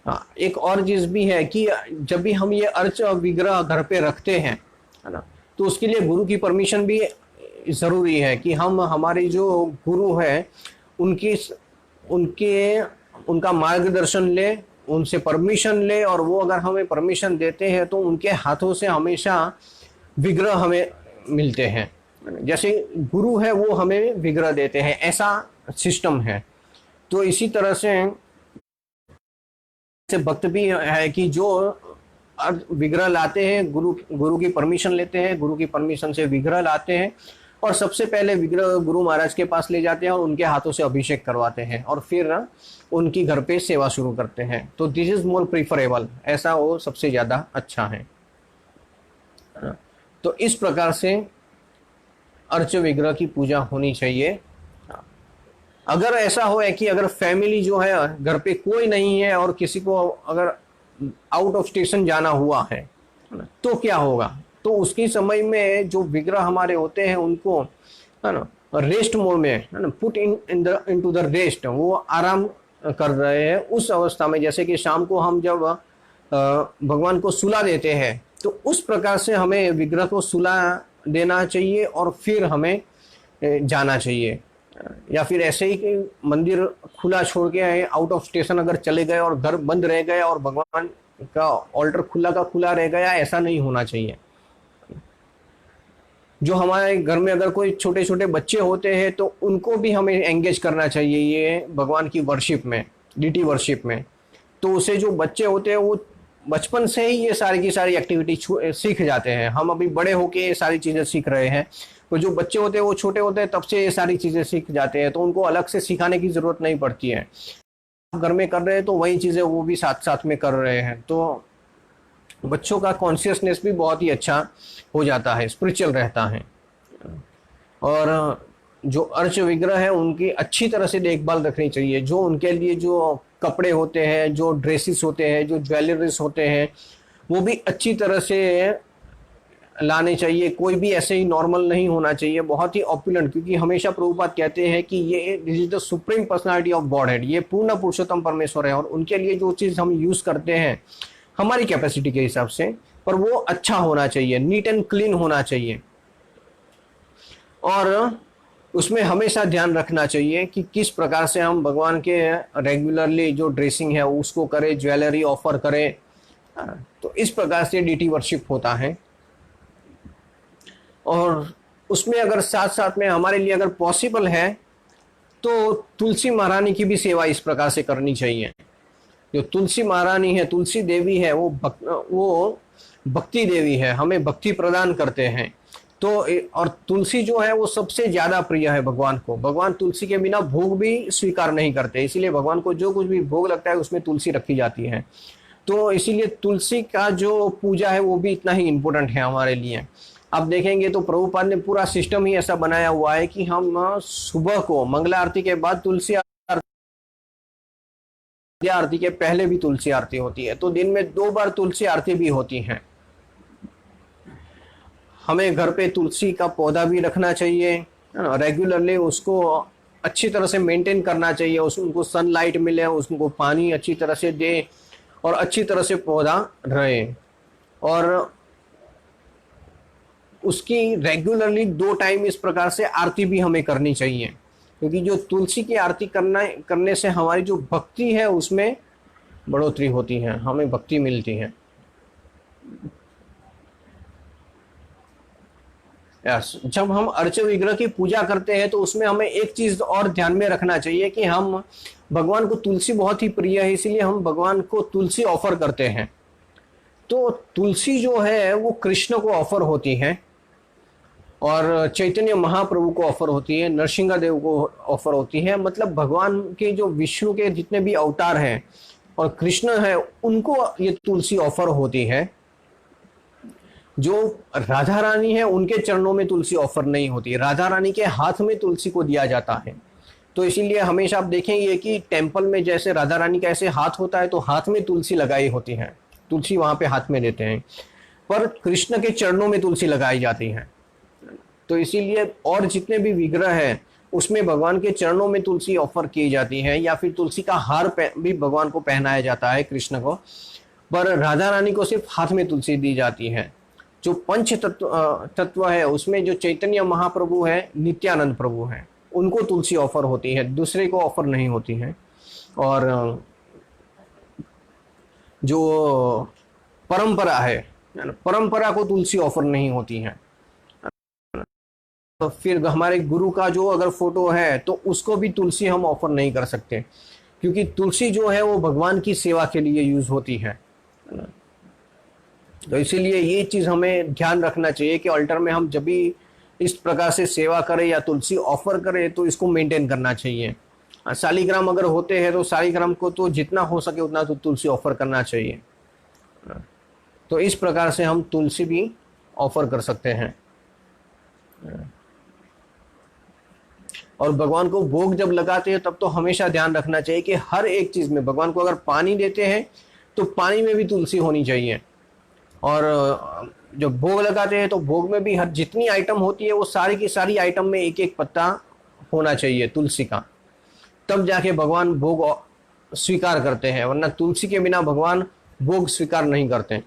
Speaker 1: हाँ, एक और चीज भी है कि जब भी हम ये अर्च विग्रह घर पे रखते हैं, है ना, तो उसके लिए गुरु की परमिशन भी जरूरी है कि हम हमारे जो गुरु है उनकी उनके उनका मार्गदर्शन ले, उनसे परमिशन ले, और वो अगर हमें परमिशन देते हैं तो उनके हाथों से हमेशा विग्रह हमें मिलते हैं। जैसे गुरु है वो हमें विग्रह देते हैं, ऐसा सिस्टम है। तो इसी तरह से भक्त भी है कि जो विग्रह लाते हैं, गुरु की परमिशन लेते हैं, गुरु की परमिशन से विग्रह लाते हैं, और सबसे पहले विग्रह गुरु महाराज के पास ले जाते हैं और उनके हाथों से अभिषेक करवाते हैं, और फिर उनकी घर पे सेवा शुरू करते हैं। तो दिस इज मोर प्रीफरेबल, ऐसा वो सबसे ज़्यादा अच्छा है। तो इस प्रकार से अर्च विग्रह की पूजा होनी चाहिए। अगर ऐसा हो है कि अगर फैमिली जो है घर पे कोई नहीं है और किसी को अगर आउट ऑफ स्टेशन जाना हुआ है, तो क्या होगा? तो उसके समय में जो विग्रह हमारे होते हैं उनको, है ना, रेस्ट मोड में, है ना, पुट इनटू द रेस्ट, वो आराम कर रहे हैं उस अवस्था में। जैसे कि शाम को हम जब भगवान को सुला देते हैं, तो उस प्रकार से हमें विग्रह को सुला देना चाहिए और फिर हमें जाना चाहिए। या फिर ऐसे ही कि मंदिर खुला छोड़ के आउट ऑफ स्टेशन अगर चले गए और घर बंद रह गए और भगवान का ऑल्टर खुला का खुला रह गया, ऐसा नहीं होना चाहिए। जो हमारे घर में अगर कोई छोटे छोटे बच्चे होते हैं तो उनको भी हमें एंगेज करना चाहिए ये भगवान की वर्शिप में, डीटी वर्शिप में। तो उसे जो बच्चे होते हैं वो बचपन से ही ये सारी की सारी एक्टिविटी सीख जाते हैं। हम अभी बड़े होके ये सारी चीज़ें सीख रहे हैं, तो जो बच्चे होते हैं वो छोटे होते हैं तब से ये सारी चीज़ें सीख जाते हैं, तो उनको अलग से सिखाने की ज़रूरत नहीं पड़ती है। घर में कर रहे हैं तो वही चीज़ें वो भी साथ साथ में कर रहे हैं, तो बच्चों का कॉन्शियसनेस भी बहुत ही अच्छा हो जाता है, स्पिरिचुअल रहता है। और जो अर्च विग्रह है उनकी अच्छी तरह से देखभाल रखनी चाहिए। जो उनके लिए जो कपड़े होते हैं, जो ड्रेसेस होते हैं, जो ज्वेलरीज होते हैं, वो भी अच्छी तरह से लाने चाहिए। कोई भी ऐसे ही नॉर्मल नहीं होना चाहिए, बहुत ही ऑपुलेंट, क्योंकि हमेशा प्रभुपाद कहते हैं कि ये this is the supreme personality of God head, ये पूर्ण पुरुषोत्तम परमेश्वर है, और उनके लिए जो चीज़ हम यूज़ करते हैं हमारी कैपेसिटी के हिसाब से, पर वो अच्छा होना चाहिए, नीट एंड क्लीन होना चाहिए। और उसमें हमेशा ध्यान रखना चाहिए कि किस प्रकार से हम भगवान के रेगुलरली जो ड्रेसिंग है उसको करें, ज्वेलरी ऑफर करें। तो इस प्रकार से डीटी वर्शिप होता है। और उसमें अगर साथ साथ में हमारे लिए अगर पॉसिबल है तो तुलसी महारानी की भी सेवा इस प्रकार से करनी चाहिए। जो तुलसी महारानी है, तुलसी देवी है, वो भक्ति देवी है, हमें भक्ति प्रदान करते हैं। तो और तुलसी जो है वो सबसे ज्यादा प्रिय है भगवान को। भगवान तुलसी के बिना भोग भी स्वीकार नहीं करते, इसीलिए भगवान को जो कुछ भी भोग लगता है उसमें तुलसी रखी जाती है। तो इसीलिए तुलसी का जो पूजा है वो भी इतना ही इम्पोर्टेंट है हमारे लिए। आप देखेंगे तो प्रभुपाद ने पूरा सिस्टम ही ऐसा बनाया हुआ है कि हम सुबह को मंगला आरती के बाद तुलसी आरती के पहले भी तुलसी आरती होती है, तो दिन में 2 बार तुलसी आरती भी होती है। हमें घर पे तुलसी का पौधा भी रखना चाहिए, है ना, रेगुलरली उसको अच्छी तरह से मेंटेन करना चाहिए, उनको सनलाइट मिले, उसको पानी अच्छी तरह से दे और अच्छी तरह से पौधा रहे। और उसकी रेगुलरली 2 टाइम इस प्रकार से आरती भी हमें करनी चाहिए, क्योंकि जो तुलसी की आरती करने से हमारी जो भक्ति है उसमें बढ़ोतरी होती है, हमें भक्ति मिलती है। यस, जब हम अर्च विग्रह की पूजा करते हैं तो उसमें हमें एक चीज और ध्यान में रखना चाहिए कि हम भगवान को तुलसी बहुत ही प्रिय है, इसीलिए हम भगवान को तुलसी ऑफर करते हैं। तो तुलसी जो है वो कृष्ण को ऑफर होती है, और चैतन्य महाप्रभु को ऑफर होती है, नरसिंह देव को ऑफर होती है। मतलब भगवान के जो विष्णु के जितने भी अवतार हैं और कृष्ण है, उनको ये तुलसी ऑफर होती है। जो राधा रानी है उनके चरणों में तुलसी ऑफर नहीं होती, राधा रानी के हाथ में तुलसी को दिया जाता है। तो इसीलिए हमेशा आप देखेंगे कि टेम्पल में जैसे राधा रानी का ऐसे हाथ होता है तो हाथ में तुलसी लगाई होती है, तुलसी वहां पे हाथ में देते हैं, पर कृष्ण के चरणों में तुलसी लगाई जाती है। तो इसीलिए और जितने भी विग्रह है उसमें भगवान के चरणों में तुलसी ऑफर की जाती है, या फिर तुलसी का हार भी भगवान को पहनाया जाता है कृष्ण को, पर राधा रानी को सिर्फ हाथ में तुलसी दी जाती है। जो पंच तत्व है उसमें जो चैतन्य महाप्रभु है, नित्यानंद प्रभु है, उनको तुलसी ऑफर होती है, दूसरे को ऑफर नहीं होती है। और जो परंपरा है, परंपरा को तुलसी ऑफर नहीं होती है। तो फिर हमारे गुरु का जो अगर फोटो है तो उसको भी तुलसी हम ऑफर नहीं कर सकते, क्योंकि तुलसी जो है वो भगवान की सेवा के लिए यूज होती है। तो इसीलिए ये चीज हमें ध्यान रखना चाहिए कि अल्टर में हम जब भी इस प्रकार से सेवा करें या तुलसी ऑफर करें तो इसको मेंटेन करना चाहिए। शालिग्राम अगर होते हैं तो शालिग्राम को तो जितना हो सके उतना तो तुलसी ऑफर करना चाहिए। तो इस प्रकार से हम तुलसी भी ऑफर कर सकते हैं। और भगवान को भोग जब लगाते हैं तब तो हमेशा ध्यान रखना चाहिए कि हर एक चीज में, भगवान को अगर पानी देते हैं तो पानी में भी तुलसी होनी चाहिए, और जब भोग लगाते हैं तो भोग में भी हर जितनी आइटम होती है वो सारी की सारी आइटम में एक एक पत्ता होना चाहिए तुलसी का, तब जाके भगवान भोग स्वीकार करते हैं, वरना तुलसी के बिना भगवान भोग स्वीकार नहीं करते।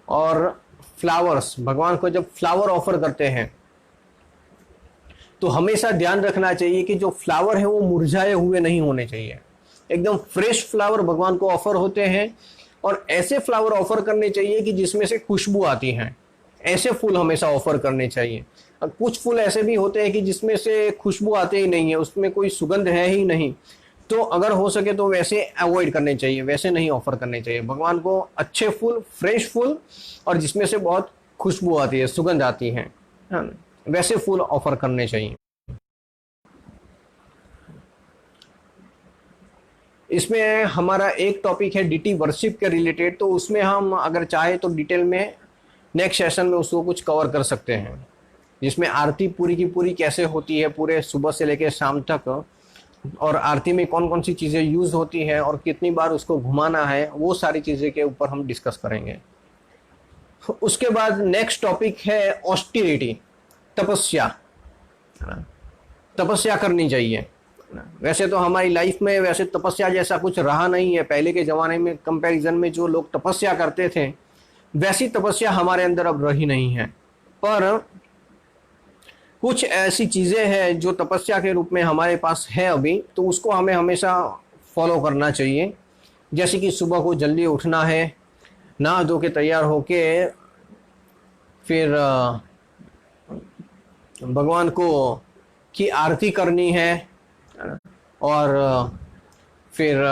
Speaker 1: और फ्लावर्स, भगवान को जब फ्लावर ऑफर करते हैं तो हमेशा ध्यान रखना चाहिए कि जो फ्लावर है वो मुरझाए हुए नहीं होने चाहिए, एकदम फ्रेश फ्लावर भगवान को ऑफर होते हैं। और ऐसे फ्लावर ऑफर करने चाहिए कि जिसमें से खुशबू आती है, ऐसे फूल हमेशा ऑफर करने चाहिए। और कुछ फूल ऐसे भी होते हैं कि जिसमें से खुशबू आते ही नहीं है, उसमें कोई सुगंध है ही नहीं, तो अगर हो सके तो वैसे अवॉइड करने चाहिए, वैसे नहीं ऑफर करने चाहिए। भगवान को अच्छे फूल, फ्रेश फूल और जिसमें से बहुत खुशबू आती है, सुगंध आती है, वैसे फूल ऑफर करने चाहिए। इसमें हमारा एक टॉपिक है डीटी वर्शिप के रिलेटेड, तो उसमें हम अगर चाहे तो डिटेल में नेक्स्ट सेशन में उसको कुछ कवर कर सकते हैं, जिसमें आरती पूरी की पूरी कैसे होती है पूरे सुबह से लेकर शाम तक, और आरती में कौन कौन सी चीज़ें यूज़ होती हैं और कितनी बार उसको घुमाना है, वो सारी चीज़ें के ऊपर हम डिस्कस करेंगे। उसके बाद नेक्स्ट टॉपिक है ऑस्टिरिटी, तपस्या। तपस्या करनी चाहिए। वैसे तो हमारी लाइफ में वैसे तपस्या जैसा कुछ रहा नहीं है, पहले के ज़माने में कंपैरिजन में जो लोग तपस्या करते थे वैसी तपस्या हमारे अंदर अब रही नहीं है, पर कुछ ऐसी चीज़ें हैं जो तपस्या के रूप में हमारे पास है अभी, तो उसको हमें हमेशा फॉलो करना चाहिए। जैसे कि सुबह को जल्दी उठना है, नहा धो के तैयार होके फिर भगवान को की आरती करनी है, और फिर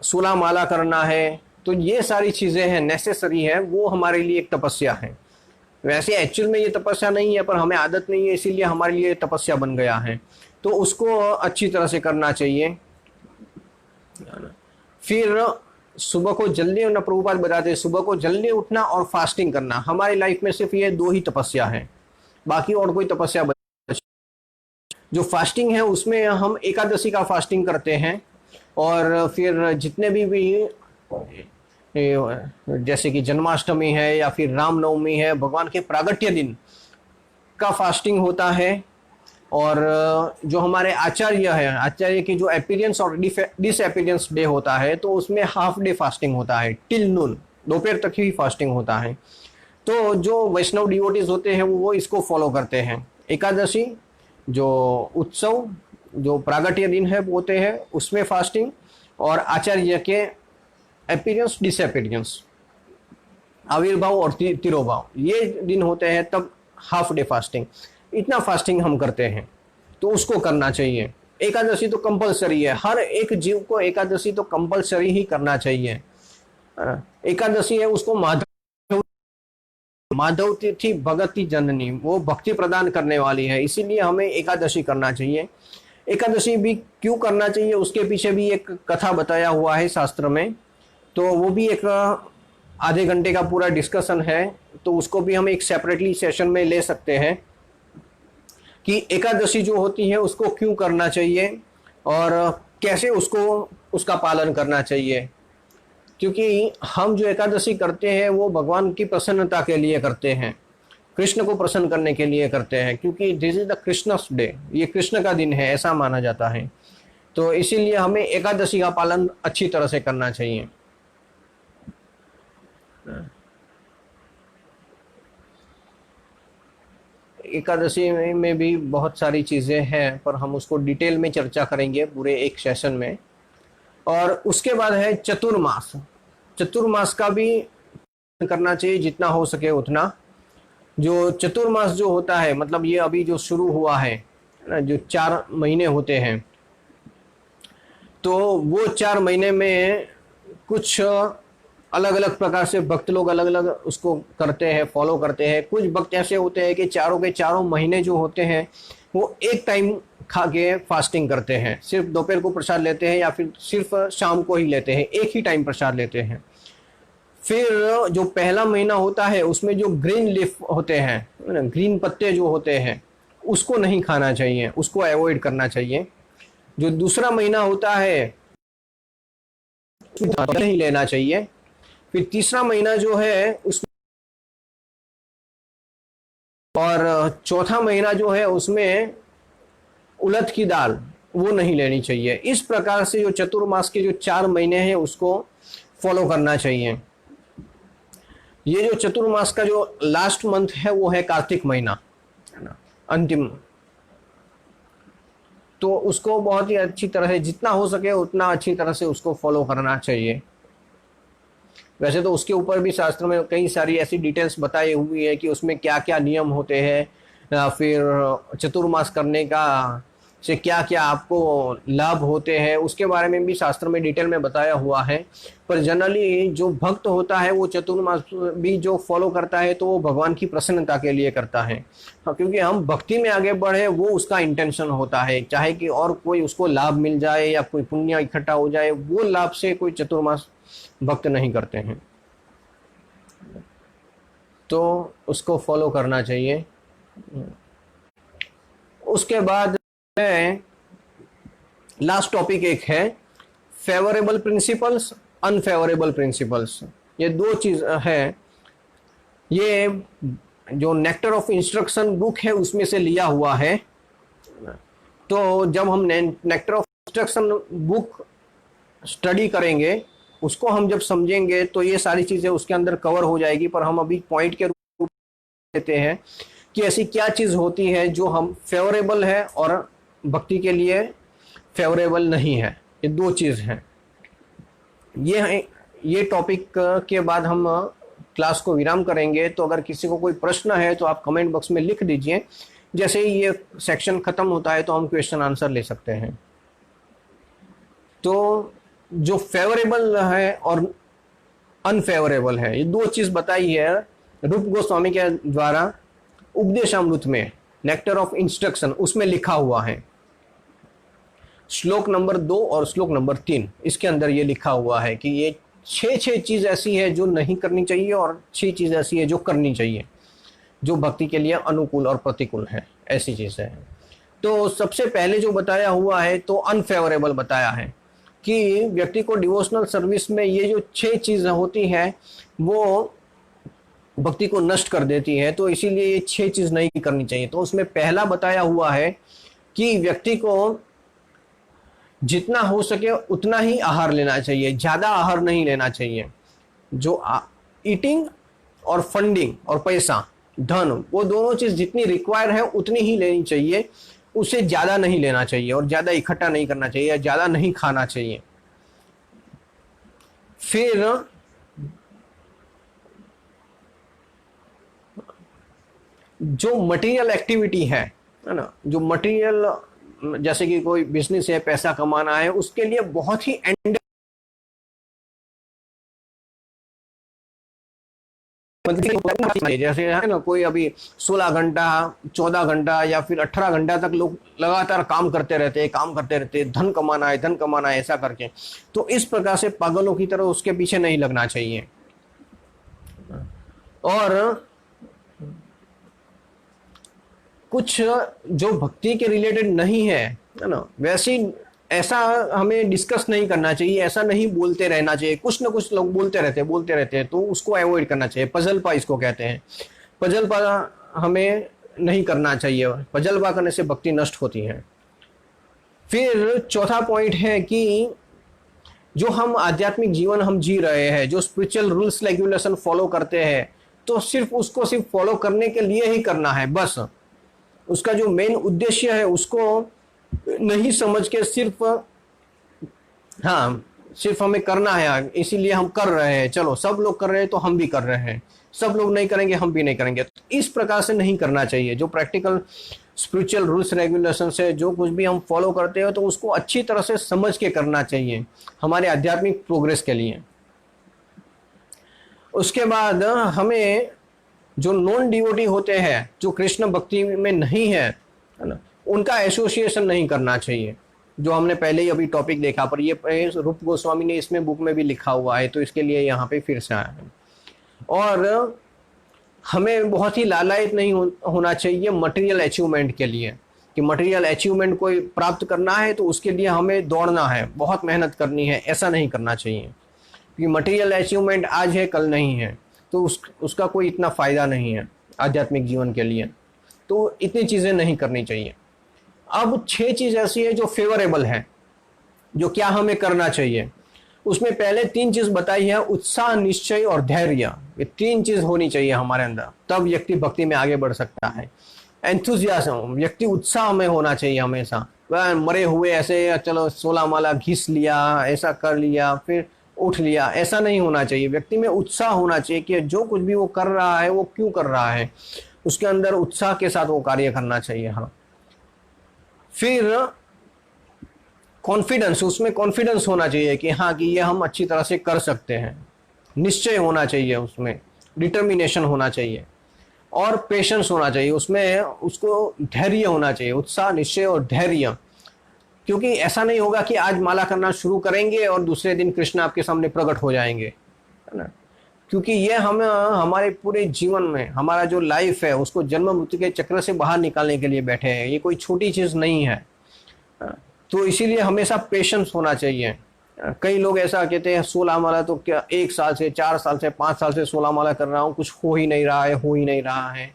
Speaker 1: 16 माला करना है। तो ये सारी चीज़ें हैं, नेसेसरी है, वो हमारे लिए एक तपस्या है। वैसे एक्चुअल में ये तपस्या नहीं है, पर हमें आदत नहीं है, इसीलिए हमारे लिए तपस्या बन गया है, तो उसको अच्छी तरह से करना चाहिए। फिर सुबह को जल्दी उठना, प्रभुपाद बताते हैं सुबह को जल्दी उठना और फास्टिंग करना। हमारी लाइफ में सिर्फ ये 2 ही तपस्या है, बाकी और कोई तपस्या जो फास्टिंग है उसमें हम एकादशी का फास्टिंग करते हैं, और फिर जितने भी जैसे कि जन्माष्टमी है या फिर रामनवमी है, भगवान के प्रागट्य दिन का फास्टिंग होता है। और जो हमारे आचार्य है, आचार्य की जो अपीयरेंस और डिसअपीयरेंस डे होता है, तो उसमें हाफ डे फास्टिंग होता है, टिल नून, दोपहर तक ही फास्टिंग होता है। तो जो वैष्णव डिवोटीज होते हैं वो इसको फॉलो करते हैं। एकादशी जो उत्सव, जो प्रागट्य दिन है होते हैं, उसमें फास्टिंग, और आचार्य के अपीयरेंस डिसअपीयरेंस, आविर्भाव और तिरोभाव, ये दिन होते हैं, तब हाफ डे फास्टिंग, इतना फास्टिंग हम करते हैं, तो उसको करना चाहिए। एकादशी तो कंपलसरी है, हर एक जीव को एकादशी तो कंपलसरी ही करना चाहिए। एकादशी है, उसको माधव तिथि भगति जननी, वो भक्ति प्रदान करने वाली है, इसीलिए हमें एकादशी करना चाहिए। एकादशी भी क्यों करना चाहिए, उसके पीछे भी एक कथा बताया हुआ है शास्त्र में, तो वो भी एक आधे घंटे का पूरा डिस्कशन है, तो उसको भी हम एक सेपरेटली सेशन में ले सकते हैं कि एकादशी जो होती है उसको क्यों करना चाहिए और कैसे उसको उसका पालन करना चाहिए। क्योंकि हम जो एकादशी करते हैं वो भगवान की प्रसन्नता के लिए करते हैं, कृष्ण को प्रसन्न करने के लिए करते हैं, क्योंकि this is the Krishna's day, ये कृष्ण का दिन है ऐसा माना जाता है। तो इसीलिए हमें एकादशी का पालन अच्छी तरह से करना चाहिए। एकादशी में भी बहुत सारी चीज़ें हैं, पर हम उसको डिटेल में चर्चा करेंगे पूरे एक सेशन में। और उसके बाद है चतुर्मास। चतुर्मास का भी करना चाहिए जितना हो सके उतना। जो चतुर्मास जो होता है, मतलब ये अभी जो शुरू हुआ है ना, जो 4 महीने होते हैं, तो वो 4 महीने में कुछ अलग अलग प्रकार से भक्त लोग अलग अलग उसको करते हैं, फॉलो करते हैं। कुछ भक्त ऐसे होते हैं कि चारों के चारों महीने जो होते हैं वो एक टाइम खा के फास्टिंग करते हैं, सिर्फ दोपहर को प्रसाद लेते हैं या फिर सिर्फ शाम को ही लेते हैं, एक ही टाइम प्रसाद लेते हैं। फिर जो पहला महीना होता है उसमें जो ग्रीन लीफ होते हैं, ग्रीन पत्ते जो होते हैं, उसको नहीं खाना चाहिए, उसको अवॉइड करना चाहिए। जो दूसरा महीना होता है नहीं लेना चाहिए। फिर तीसरा महीना जो है उस, और चौथा महीना जो है उसमें उड़द की दाल वो नहीं लेनी चाहिए। इस प्रकार से जो चतुर्मास के जो 4 महीने हैं उसको फॉलो करना चाहिए। ये जो चतुर्मास का जो लास्ट मंथ है वो है कार्तिक महीना, है ना, अंतिम। तो उसको बहुत ही अच्छी तरह से, जितना हो सके उतना अच्छी तरह से उसको फॉलो करना चाहिए। वैसे तो उसके ऊपर भी शास्त्र में कई सारी ऐसी डिटेल्स बताई हुई है कि उसमें क्या क्या नियम होते हैं, या फिर चतुर्मास करने का से क्या क्या आपको लाभ होते हैं, उसके बारे में भी शास्त्र में डिटेल में बताया हुआ है। पर जनरली जो भक्त होता है वो चतुर्मास भी जो फॉलो करता है तो वो भगवान की प्रसन्नता के लिए करता है। हाँ, क्योंकि हम भक्ति में आगे बढ़े वो उसका इंटेंशन होता है, चाहे कि और कोई उसको लाभ मिल जाए या कोई पुण्य इकट्ठा हो जाए, वो लाभ से कोई चतुर्मास भक्त नहीं करते हैं। तो उसको फॉलो करना चाहिए। उसके बाद लास्ट टॉपिक एक है फेवरेबल प्रिंसिपल्स, अनफेवरेबल प्रिंसिपल्स। ये 2 चीज है। ये जो नेक्टर ऑफ इंस्ट्रक्शन बुक है उसमें से लिया हुआ है। तो जब हम nectar of instruction book study करेंगे, उसको हम जब समझेंगे तो ये सारी चीज़ें उसके अंदर कवर हो जाएगी। पर हम अभी पॉइंट के रूप में देते हैं कि ऐसी क्या चीज़ होती है जो हम फेवरेबल है और भक्ति के लिए फेवरेबल नहीं है। ये 2 चीज़ हैं। ये टॉपिक के बाद हम क्लास को विराम करेंगे। तो अगर किसी को कोई प्रश्न है तो आप कमेंट बॉक्स में लिख दीजिए। जैसे ही ये सेक्शन खत्म होता है तो हम क्वेश्चन आंसर ले सकते हैं। तो जो फेवरेबल है और अनफेवरेबल है, ये 2 चीज बताई है रूप गोस्वामी के द्वारा उपदेशामृत में, नेक्टर ऑफ इंस्ट्रक्शन उसमें लिखा हुआ है। श्लोक नंबर 2 और श्लोक नंबर 3 इसके अंदर ये लिखा हुआ है कि ये 6 चीज ऐसी है जो नहीं करनी चाहिए और 6 चीज ऐसी है जो करनी चाहिए, जो भक्ति के लिए अनुकूल और प्रतिकूल है, ऐसी चीजें हैं। तो सबसे पहले जो बताया हुआ है तो अनफेवरेबल बताया है कि व्यक्ति को डिवोशनल सर्विस में ये जो 6 चीज़ें होती हैं वो भक्ति को नष्ट कर देती है, तो इसीलिए ये 6 चीज़ नहीं करनी चाहिए। तो उसमें पहला बताया हुआ है कि व्यक्ति को जितना हो सके उतना ही आहार लेना चाहिए, ज़्यादा आहार नहीं लेना चाहिए। जो ईटिंग और फंडिंग और पैसा, धन, वो दोनों चीज़ जितनी रिक्वायर है उतनी ही लेनी चाहिए, उससे ज़्यादा नहीं लेना चाहिए और ज़्यादा इकट्ठा नहीं करना चाहिए या ज़्यादा नहीं खाना चाहिए। फिर जो मटेरियल एक्टिविटी है ना, जो मटेरियल जैसे कि कोई बिजनेस है, पैसा कमाना है, उसके लिए बहुत ही एंड जैसे है ना, कोई अभी 16 घंटा 14 घंटा या फिर 18 घंटा तक लोग लगातार काम करते रहते हैं, काम करते रहते हैं, धन कमाना है, धन कमाना है, ऐसा करके। तो इस प्रकार से पागलों की तरह उसके पीछे नहीं लगना चाहिए। और कुछ जो भक्ति के रिलेटेड नहीं है ना, वैसी ऐसा हमें डिस्कस नहीं करना चाहिए, ऐसा नहीं बोलते रहना चाहिए। कुछ ना कुछ लोग बोलते रहते हैं, तो उसको अवॉइड करना चाहिए। पजलपा इसको कहते हैं। पजलपा हमें नहीं करना चाहिए, पजलपा करने से भक्ति नष्ट होती है। फिर चौथा पॉइंट है कि जो हम आध्यात्मिक जीवन हम जी रहे हैं, जो स्पिरिचुअल रूल्स रेगुलेशन फॉलो करते हैं, तो सिर्फ फॉलो करने के लिए ही करना है बस। उसका जो मेन उद्देश्य है उसको नहीं समझ के सिर्फ हमें करना है, इसीलिए हम कर रहे हैं, चलो सब लोग कर रहे हैं तो हम भी कर रहे हैं, सब लोग नहीं करेंगे हम भी नहीं करेंगे। तो इस प्रकार से नहीं करना चाहिए। जो प्रैक्टिकल स्पिरिचुअल रूल्स रेगुलेशन से जो कुछ भी हम फॉलो करते हो, तो उसको अच्छी तरह से समझ के करना चाहिए हमारे आध्यात्मिक प्रोग्रेस के लिए। उसके बाद हमें जो नॉन डिवोटी होते हैं, जो कृष्ण भक्ति में नहीं है ना, उनका एसोसिएशन नहीं करना चाहिए। जो हमने पहले ही अभी टॉपिक देखा, पर ये रूप गोस्वामी ने इसमें बुक में भी लिखा हुआ है, तो इसके लिए यहाँ पे फिर से आया है। और हमें बहुत ही लालायित नहीं होना चाहिए मटेरियल अचीवमेंट के लिए, कि मटेरियल अचीवमेंट कोई प्राप्त करना है तो उसके लिए हमें दौड़ना है, बहुत मेहनत करनी है, ऐसा नहीं करना चाहिए। क्योंकि मटेरियल अचीवमेंट आज है कल नहीं है, तो उसका कोई इतना फ़ायदा नहीं है आध्यात्मिक जीवन के लिए। तो इतनी चीज़ें नहीं करनी चाहिए। अब 6 चीज़ ऐसी है जो फेवरेबल है, जो क्या हमें करना चाहिए। उसमें पहले 3 चीज़ बताई है, उत्साह, निश्चय और धैर्य। ये 3 चीज़ होनी चाहिए हमारे अंदर, तब व्यक्ति भक्ति में आगे बढ़ सकता है। एंथुजियाज्म, व्यक्ति उत्साह में होना चाहिए हमेशा। वह मरे हुए ऐसे चलो 16 माला घिस लिया, ऐसा कर लिया, फिर उठ लिया, ऐसा नहीं होना चाहिए। व्यक्ति में उत्साह होना चाहिए कि जो कुछ भी वो कर रहा है वो क्यों कर रहा है, उसके अंदर उत्साह के साथ वो कार्य करना चाहिए। हाँ, फिर कॉन्फिडेंस, उसमें कॉन्फिडेंस होना चाहिए कि हाँ, कि ये हम अच्छी तरह से कर सकते हैं। निश्चय होना चाहिए, उसमें डिटर्मिनेशन होना चाहिए, और पेशेंस होना चाहिए। उसमें उसको धैर्य होना चाहिए, उत्साह, निश्चय और धैर्य। क्योंकि ऐसा नहीं होगा कि आज माला करना शुरू करेंगे और दूसरे दिन कृष्ण आपके सामने प्रकट हो जाएंगे, है ना। क्योंकि ये हम हमारे पूरे जीवन में हमारा जो लाइफ है उसको जन्म मृत्यु के चक्र से बाहर निकालने के लिए बैठे हैं। ये कोई छोटी चीज़ नहीं है। तो इसीलिए हमेशा पेशेंस होना चाहिए। कई लोग ऐसा कहते हैं 16 माला तो क्या 1 साल से, 4 साल से, 5 साल से 16 माला कर रहा हूँ, कुछ हो ही नहीं रहा है, हो ही नहीं रहा है।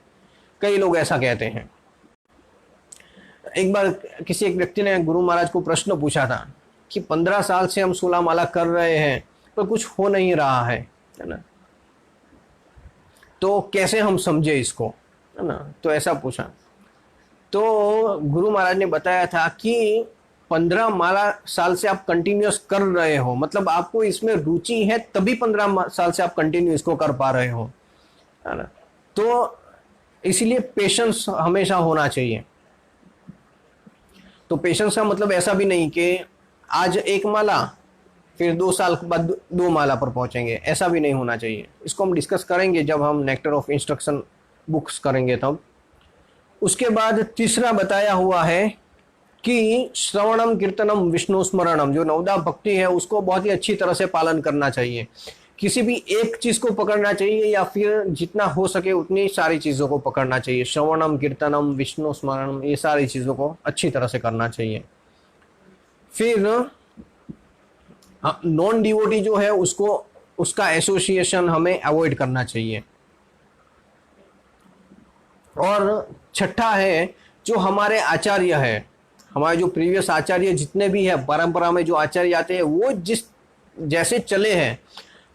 Speaker 1: कई लोग ऐसा कहते हैं। एक बार किसी एक व्यक्ति ने गुरु महाराज को प्रश्न पूछा था कि 15 साल से हम 16 माला कर रहे हैं पर कुछ हो नहीं रहा है ना, तो कैसे हम समझे इसको, है ना। तो ऐसा पूछा, तो गुरु महाराज ने बताया था कि 15 माला साल से आप कंटिन्यूस कर रहे हो, मतलब आपको इसमें रुचि है, तभी 15 साल से आप कंटिन्यू इसको कर पा रहे हो, है ना। तो इसीलिए पेशेंस हमेशा होना चाहिए। तो पेशेंस का मतलब ऐसा भी नहीं कि आज 1 माला फिर 2 साल के बाद 2 माला पर पहुंचेंगे, ऐसा भी नहीं होना चाहिए। इसको हम डिस्कस करेंगे जब हम नेक्टर ऑफ इंस्ट्रक्शन बुक्स करेंगे तब। उसके बाद तीसरा बताया हुआ है कि श्रवणम कीर्तनम विष्णु स्मरणम, जो नवदा भक्ति है उसको बहुत ही अच्छी तरह से पालन करना चाहिए। किसी भी एक चीज को पकड़ना चाहिए या फिर जितना हो सके उतनी सारी चीजों को पकड़ना चाहिए। श्रवणम, कीर्तनम, विष्णु स्मरणम, ये सारी चीजों को अच्छी तरह से करना चाहिए। फिर नॉन डिवोटी जो है उसको, उसका एसोसिएशन हमें अवॉइड करना चाहिए। और छठा है, जो हमारे आचार्य है, हमारे जो प्रीवियस आचार्य जितने भी है, परंपरा में जो आचार्य आते हैं, वो जिस जैसे चले हैं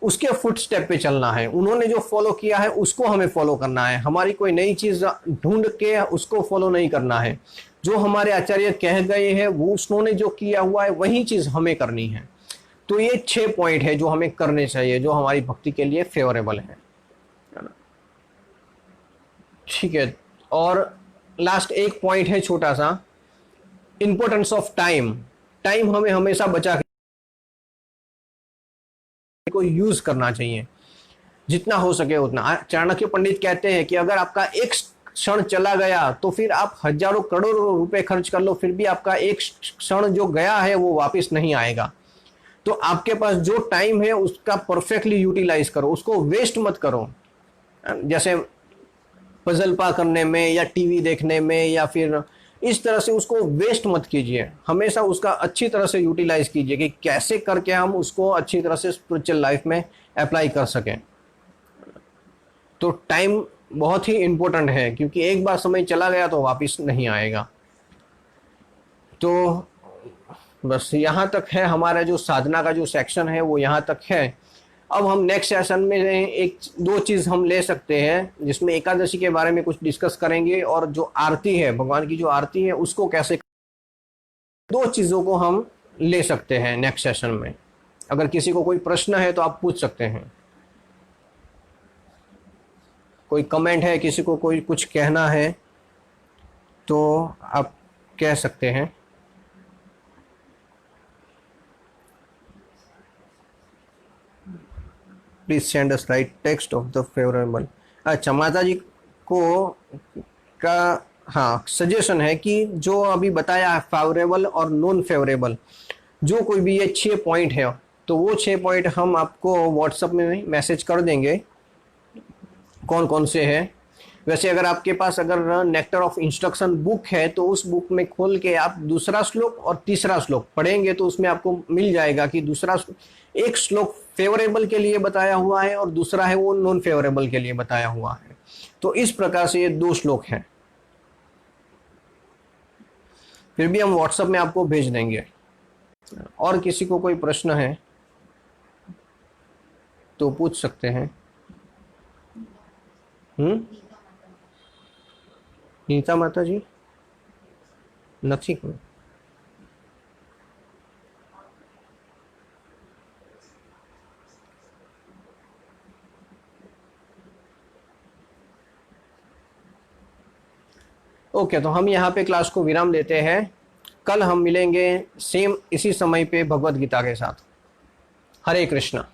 Speaker 1: उसके फुट स्टेप पे चलना है। उन्होंने जो फॉलो किया है उसको हमें फॉलो करना है। हमारी कोई नई चीज ढूंढ के उसको फॉलो नहीं करना है। जो हमारे आचार्य कह गए हैं, वो उन्होंने जो किया हुआ है वही चीज हमें करनी है। तो ये 6 पॉइंट है जो हमें करने चाहिए, जो हमारी भक्ति के लिए फेवरेबल है ना। ठीक है, और लास्ट एक पॉइंट है छोटा सा, इंपॉर्टेंस ऑफ टाइम। टाइम हमें हमेशा बचा के को यूज करना चाहिए, जितना हो सके उतना। चाणक्य पंडित कहते हैं कि अगर आपका एक क्षण चला गया तो फिर आप हजारों करोड़ों रुपए खर्च कर लो, फिर भी आपका एक क्षण जो गया है वो वापस नहीं आएगा। तो आपके पास जो टाइम है उसका परफेक्टली यूटिलाइज करो, उसको वेस्ट मत करो। जैसे पजल पा करने में या टीवी देखने में या फिर इस तरह से उसको वेस्ट मत कीजिए, हमेशा उसका अच्छी तरह से यूटिलाइज कीजिए कि कैसे करके हम उसको अच्छी तरह से स्पिरिचुअल लाइफ में अप्लाई कर सकें। तो टाइम बहुत ही इंपॉर्टेंट है, क्योंकि एक बार समय चला गया तो वापस नहीं आएगा। तो बस यहाँ तक है, हमारा जो साधना का जो सेक्शन है वो यहाँ तक है। अब हम नेक्स्ट सेशन में एक दो चीज़ हम ले सकते हैं, जिसमें एकादशी के बारे में कुछ डिस्कस करेंगे, और जो आरती है, भगवान की जो आरती है उसको कैसे, दो चीज़ों को हम ले सकते हैं नेक्स्ट सेशन में। अगर किसी को कोई प्रश्न है तो आप पूछ सकते हैं, कोई कमेंट है, किसी को कोई कुछ कहना है तो आप कह सकते हैं। Please send us right text of the favourable. अच्छा, माता जी को का हाँ सजेशन है कि जो अभी बताया है फेवरेबल और नॉन फेवरेबल, जो कोई भी ये 6 पॉइंट है, तो वो 6 पॉइंट हम आपको व्हाट्सएप में मैसेज कर देंगे कौन कौन से हैं। वैसे अगर आपके पास अगर नेक्टर ऑफ इंस्ट्रक्शन बुक है तो उस बुक में खोल के आप दूसरा श्लोक और तीसरा श्लोक पढ़ेंगे तो उसमें आपको मिल जाएगा कि दूसरा एक श्लोक फेवरेबल के लिए बताया हुआ है और दूसरा है वो नॉन फेवरेबल के लिए बताया हुआ है। तो इस प्रकार से ये 2 श्लोक हैं। फिर भी हम व्हाट्सएप में आपको भेज देंगे। और किसी को कोई प्रश्न है तो पूछ सकते हैं। नीता माता जी નથી કોઈ। ओके, तो हम यहाँ पे क्लास को विराम देते हैं। कल हम मिलेंगे सेम इसी समय पे भगवत गीता के साथ। हरे कृष्णा।